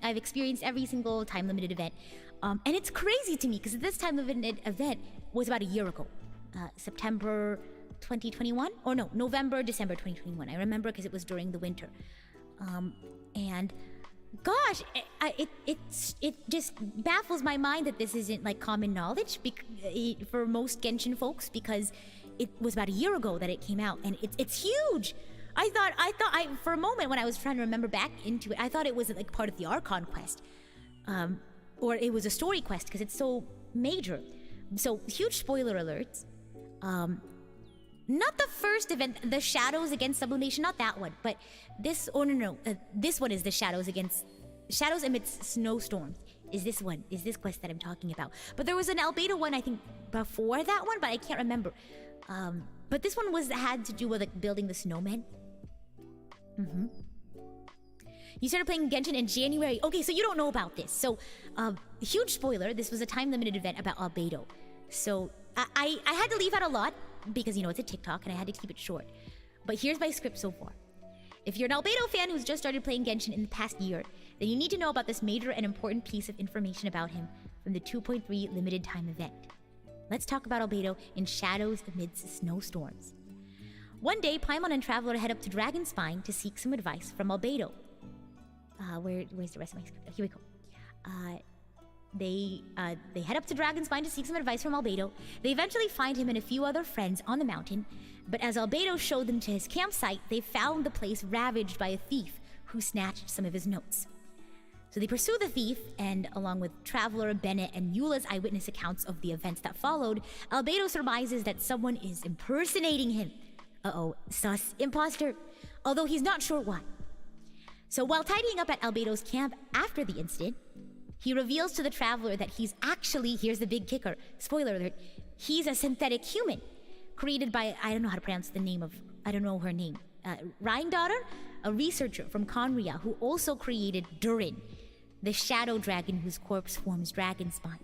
experienced every single time limited event, and it's crazy to me because this time limited event was about a year ago, September 2021, or no, November, December 2021. I remember because it was during the winter, and Gosh, it just baffles my mind that this isn't like common knowledge for most Genshin folks, because it was about a year ago that it came out, and it's huge. I thought for a moment when I was trying to remember back into it, I thought it was like part of the Archon quest, or it was a story quest because it's so major. So huge spoiler alerts. Not the first event, the Shadows against Sublimation, not that one, but this. Oh no, this one is the Shadows amidst snowstorms. Is this quest that I'm talking about? But there was an Albedo one I think before that one, but I can't remember. But this one had to do with like building the snowman. You started playing Genshin in January. Okay, so you don't know about this. So, huge spoiler. This was a time-limited event about Albedo. So I had to leave out a lot because, you know, it's a TikTok and I had to keep it short. But here's my script so far. If you're an Albedo fan who's just started playing Genshin in the past year, then you need to know about this major and important piece of information about him from the 2.3 limited time event. Let's talk about Albedo in Shadows Amidst Snowstorms. One day, Paimon and Traveler head up to Dragonspine to seek some advice from Albedo. Where's the rest of my script? Here we go. They head up to Dragonspine to seek some advice from Albedo. They eventually find him and a few other friends on the mountain, but as Albedo showed them to his campsite, they found the place ravaged by a thief who snatched some of his notes. So they pursue the thief, and along with Traveler, Bennett, and Eula's eyewitness accounts of the events that followed, Albedo surmises that someone is impersonating him. Uh-oh, sus imposter, although he's not sure why. So while tidying up at Albedo's camp after the incident, he reveals to the Traveler that he's actually, here's the big kicker, spoiler alert, he's a synthetic human, created by, I don't know how to pronounce the name of, I don't know her name, Rhine-daughter, a researcher from Conria who also created Durin, the shadow dragon whose corpse forms dragon spawn.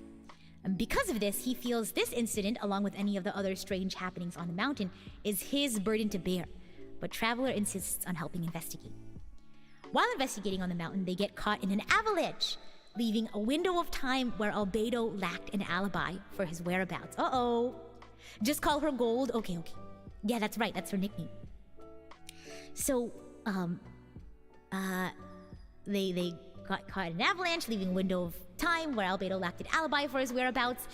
And because of this, he feels this incident, along with any of the other strange happenings on the mountain, is his burden to bear, but Traveler insists on helping investigate. While investigating on the mountain, they get caught in an avalanche, leaving a window of time where Albedo lacked an alibi for his whereabouts. Uh-oh. Just call her Gold? Okay. Yeah, that's right, that's her nickname. So, they got caught in an avalanche, leaving a window of time where Albedo lacked an alibi for his whereabouts.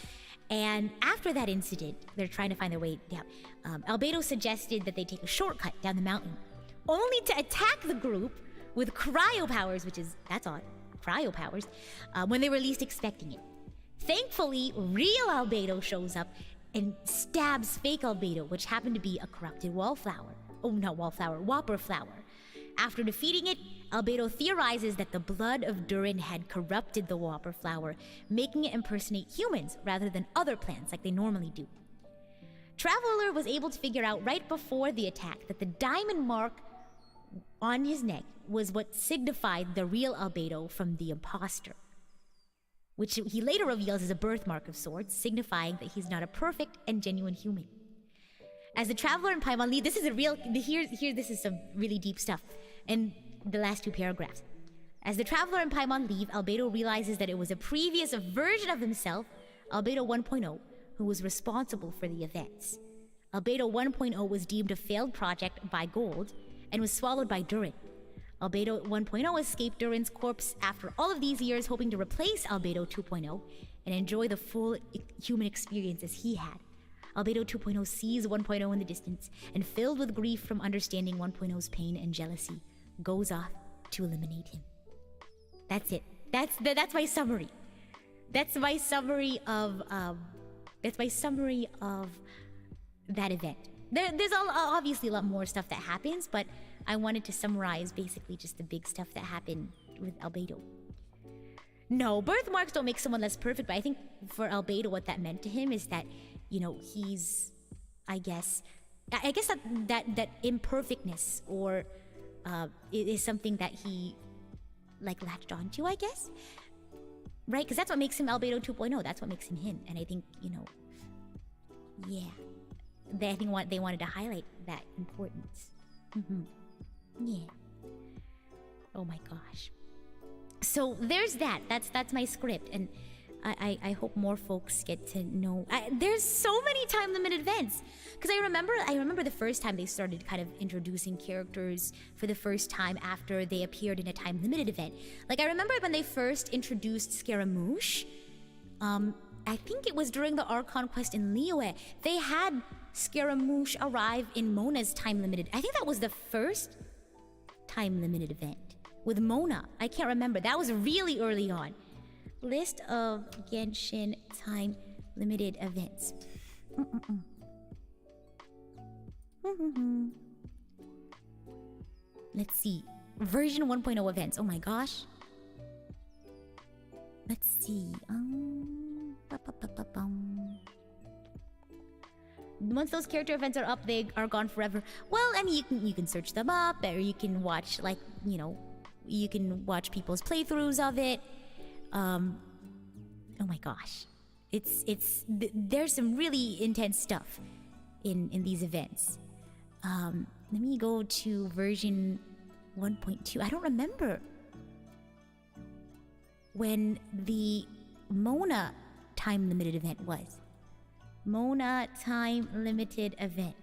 And after that incident, they're trying to find their way down. Albedo suggested that they take a shortcut down the mountain, only to attack the group with cryo powers, that's odd, cryo powers, when they were least expecting it. Thankfully, real Albedo shows up and stabs fake Albedo, which happened to be a corrupted wallflower. Oh, not wallflower, whopper flower. After defeating it, Albedo theorizes that the blood of Durin had corrupted the whopper flower, making it impersonate humans rather than other plants like they normally do. Traveler was able to figure out right before the attack that the diamond mark on his neck was what signified the real Albedo from the imposter, which he later reveals is a birthmark of sorts, signifying that he's not a perfect and genuine human. As the Traveler and Paimon leave, this is some really deep stuff in the last two paragraphs. As the Traveler and Paimon leave, Albedo realizes that it was a previous version of himself, Albedo 1.0, who was responsible for the events. Albedo 1.0 was deemed a failed project by Gold and was swallowed by Durin. Albedo 1.0 escaped Durin's corpse after all of these years, hoping to replace Albedo 2.0 and enjoy the full human experience as he had. Albedo 2.0 sees 1.0 in the distance, and filled with grief from understanding 1.0's pain and jealousy, goes off to eliminate him. That's it. That's my summary. That's my summary of that event. There's obviously a lot more stuff that happens, but I wanted to summarize basically just the big stuff that happened with Albedo. No, birthmarks don't make someone less perfect, but I think for Albedo what that meant to him is that, you know, he's, I guess that imperfectness or is something that he like latched onto, I guess. Right? Because that's what makes him Albedo 2.0. That's what makes him him. And I think, you know, yeah. I think they wanted to highlight that importance. Yeah. Oh my gosh. So there's that. That's my script. And I hope more folks get to know. There's so many time-limited events. Because I remember the first time they started kind of introducing characters for the first time after they appeared in a time-limited event. Like, I remember when they first introduced Scaramouche. I think it was during the Archon quest in Liyue. They had Scaramouche arrive in Mona's time-limited. I think that was the first time-limited event with Mona. I can't remember. That was really early on. List of Genshin time-limited events. Let's see. Version 1.0 events. Oh my gosh. Let's see. Once those character events are up, they are gone forever. Well, I mean, you can search them up, or you can watch, like, you know, you can watch people's playthroughs of it. Oh my gosh. There's some really intense stuff in these events. Let me go to version 1.2. I don't remember when the Mona time-limited event was. Mona time-limited event.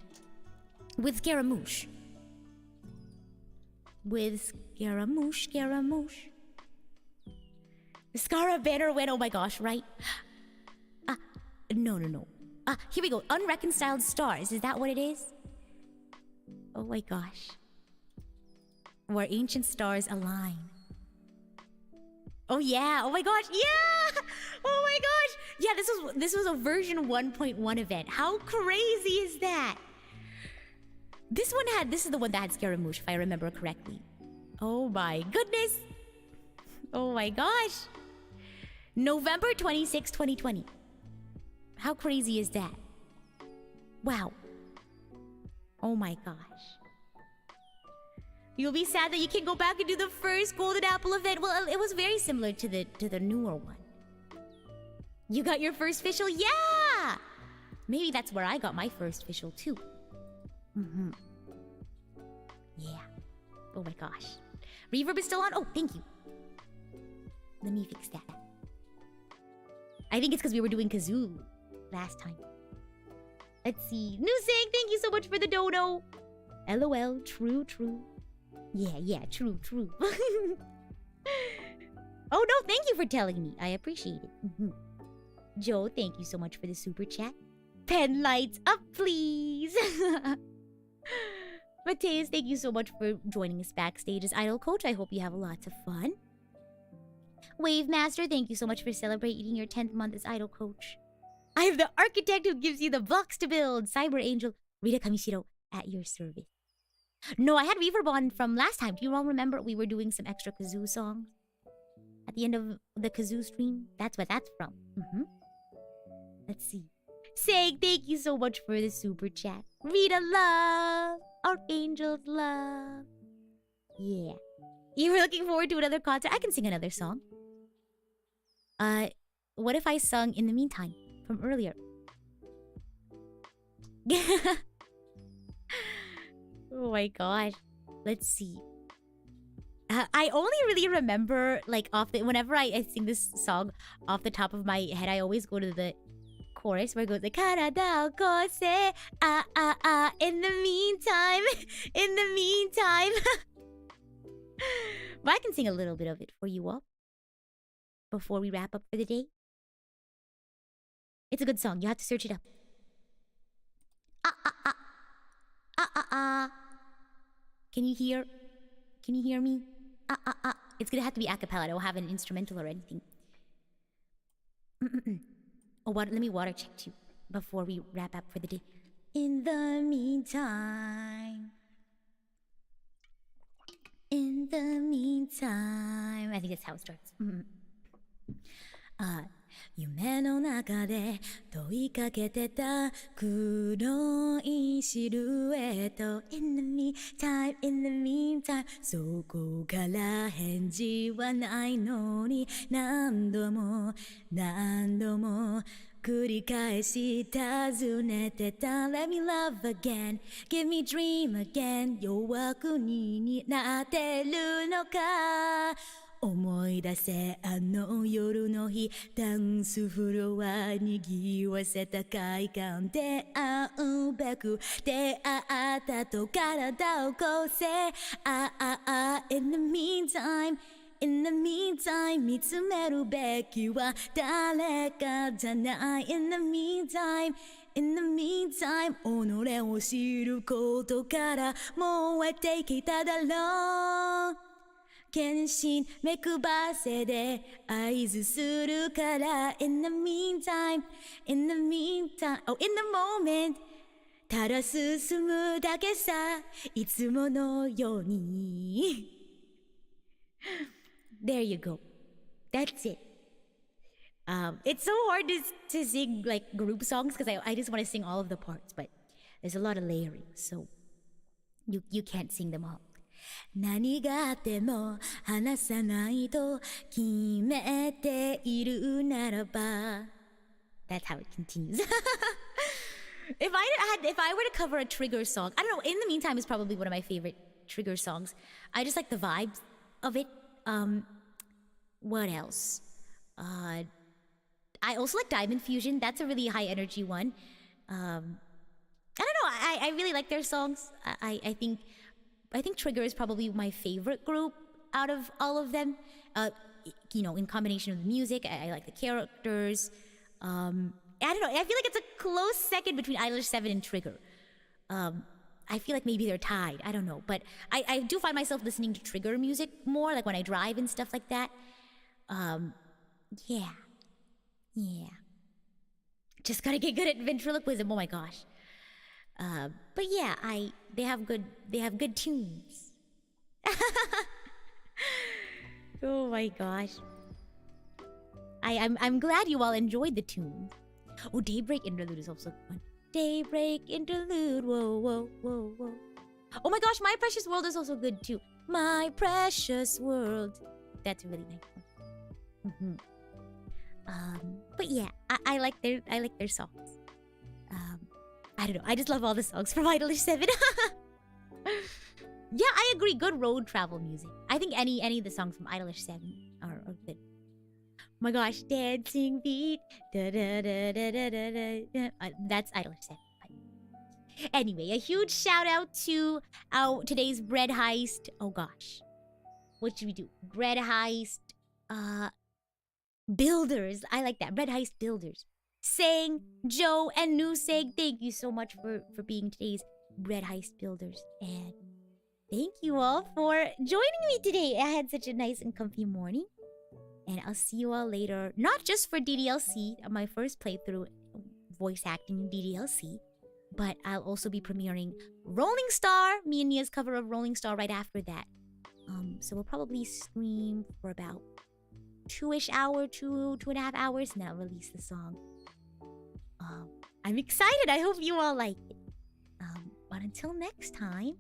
With Scaramouche. With Scaramouche. The Scara banner went, oh my gosh, right? No. Here we go. Unreconciled stars. Is that what it is? Oh my gosh. Where ancient stars align. Oh yeah. Oh my gosh. Yeah. Oh my gosh. Yeah, this was a version 1.1 event. How crazy is that? This is the one that had Scaramouche, if I remember correctly. Oh my goodness. Oh my gosh. November 26, 2020. How crazy is that? Wow. Oh my gosh. You'll be sad that you can't go back and do the first Golden Apple event. Well, it was very similar to the newer one. You got your first official? Yeah! Maybe that's where I got my first official too. Yeah. Oh my gosh. Reverb is still on? Oh, thank you. Let me fix that. I think it's because we were doing Kazoo last time. Let's see. Nusing, thank you so much for the dono. LOL, true. Yeah, true. Oh no, thank you for telling me. I appreciate it. Joe, thank you so much for the super chat. Pen lights up, please. Mateus, thank you so much for joining us backstage as Idol Coach. I hope you have lots of fun. Wave Master, thank you so much for celebrating your 10th month as Idol Coach. I am the architect who gives you the blocks to build. Cyber Angel, Rita Kamishiro, at your service. No, I had Reverb on from last time. Do you all remember we were doing some extra Kazoo songs? At the end of the Kazoo stream? That's where that's from. Let's see. Seg, thank you so much for the super chat. Rita love. Archangel's love. Yeah. You were looking forward to another concert? I can sing another song. What if I sung In the Meantime from earlier? Oh my gosh. Let's see. I only really remember, like, whenever I sing this song off the top of my head, I always go to the chorus where it goes, Karada kose, in the meantime, in the meantime. But I can sing a little bit of it for you all before we wrap up for the day. It's a good song. You have to search it up. Can you hear? Can you hear me? It's gonna have to be a cappella. I don't have an instrumental or anything. Oh, let me water check too before we wrap up for the day. In the meantime. In the meantime. I think that's how it starts. 夢の中で問いかけてた黒いシルエット In the meantime, in the meantime そこから返事はないのに何度も繰り返し尋ねてた Let me love again, give me dream again 弱国になってるのか思い出せあの夜の日ダンスフロアにぎわせた快感出会うべく出会ったと体をこせin the meantime In the meantime 見つめるべきは誰かじゃない In the meantime In the meantime 己を知ることから燃えてきただろう献身目くばせで合図するから In the meantime In the meantime Oh in the moment ただ進むだけさいつものようにThere you go. That's it. It's so hard to sing like group songs because I just want to sing all of the parts, but there's a lot of layering, so you can't sing them all. 何があっても話さないと決めているならば That's how it continues. If I were to cover a trigger song, I don't know. In the meantime, is probably one of my favorite trigger songs. I just like the vibes of it. What else? I also like Diamond Fusion. That's a really high energy one. I don't know. I really like their songs. I think Trigger is probably my favorite group out of all of them. In combination with the music, I like the characters. I don't know. I feel like it's a close second between Idolish 7 and Trigger. I feel like maybe they're tied. I don't know. But I do find myself listening to Trigger music more, like when I drive and stuff like that. Yeah. Just gotta get good at ventriloquism. Oh my gosh. But yeah, they have good tunes. Oh my gosh. I'm glad you all enjoyed the tunes. Oh, Daybreak Interlude is also fun. Daybreak Interlude, whoa, whoa, whoa, whoa. Oh my gosh, My Precious World is also good too. My Precious World. That's a really nice one. But yeah, I like their songs. I don't know, I just love all the songs from Idolish 7. Yeah, I agree, good road travel music. I think any of the songs from Idolish 7 are good. Oh my gosh, dancing beat. Da, da, da, da, da, da, da. That's Idolish 7. Anyway, a huge shout out to our today's bread heist. Oh gosh. What should we do? Bread heist. Builders. I like that. Bread heist builders. Sang, Joe, and Nuseg, thank you so much for being today's bread heist builders. And thank you all for joining me today. I had such a nice and comfy morning. And I'll see you all later. Not just for DDLC, my first playthrough voice acting in DDLC, but I'll also be premiering Rolling Star, me and Nia's cover of Rolling Star right after that. So we'll probably stream for about 2-ish hours, 2.5 hours, and then I'll release the song. I'm excited. I hope you all like it. But until next time,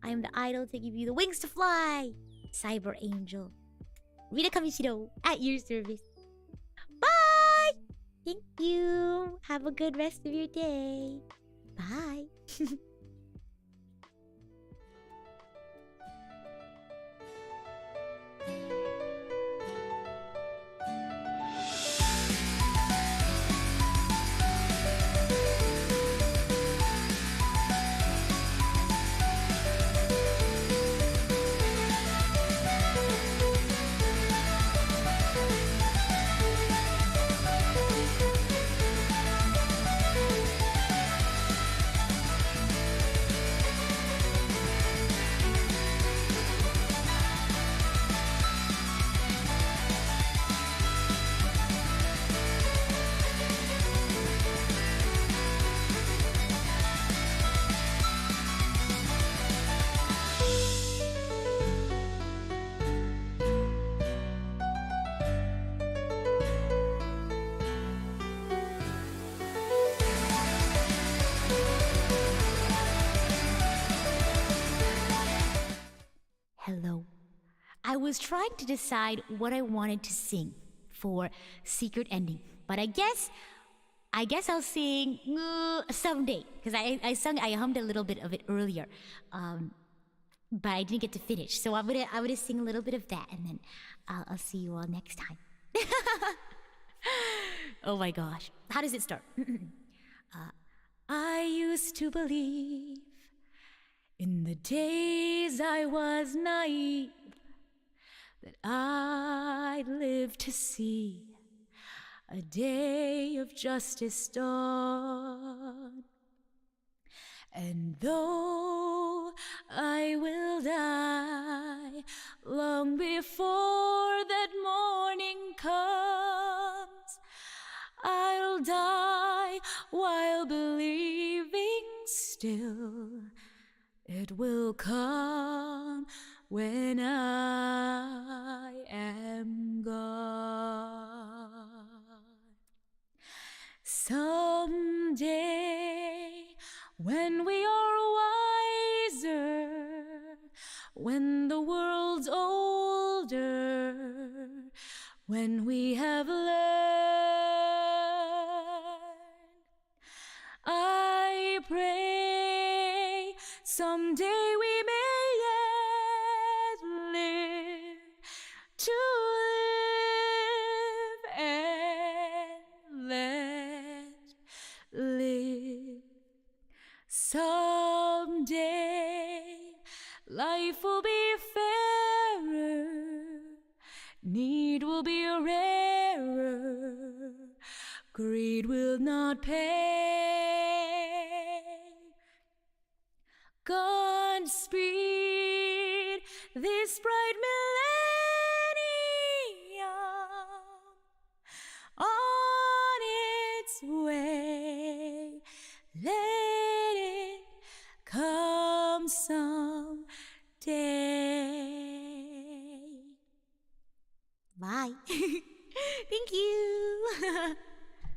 I am the idol to give you the wings to fly, Cyber Angel. Rita Kamishiro, at your service. Bye! Thank you. Have a good rest of your day. Bye. Hello. I was trying to decide what I wanted to sing for Secret Ending, but I guess I'll sing someday, because I hummed a little bit of it earlier. but I didn't get to finish. So I'm gonna sing a little bit of that, and then I'll see you all next time. Oh my gosh. How does it start? I used to believe in the days I was naive that I'd live to see a day of justice dawn. And though I will die long before that morning comes, I'll die while believing still it will come when I am gone. Someday, when we are wiser, when the world's older, when we have learned, I pray someday we may yet live to live and let live. Someday life will be fairer, need will be rarer, greed will not pay. Godspeed this bright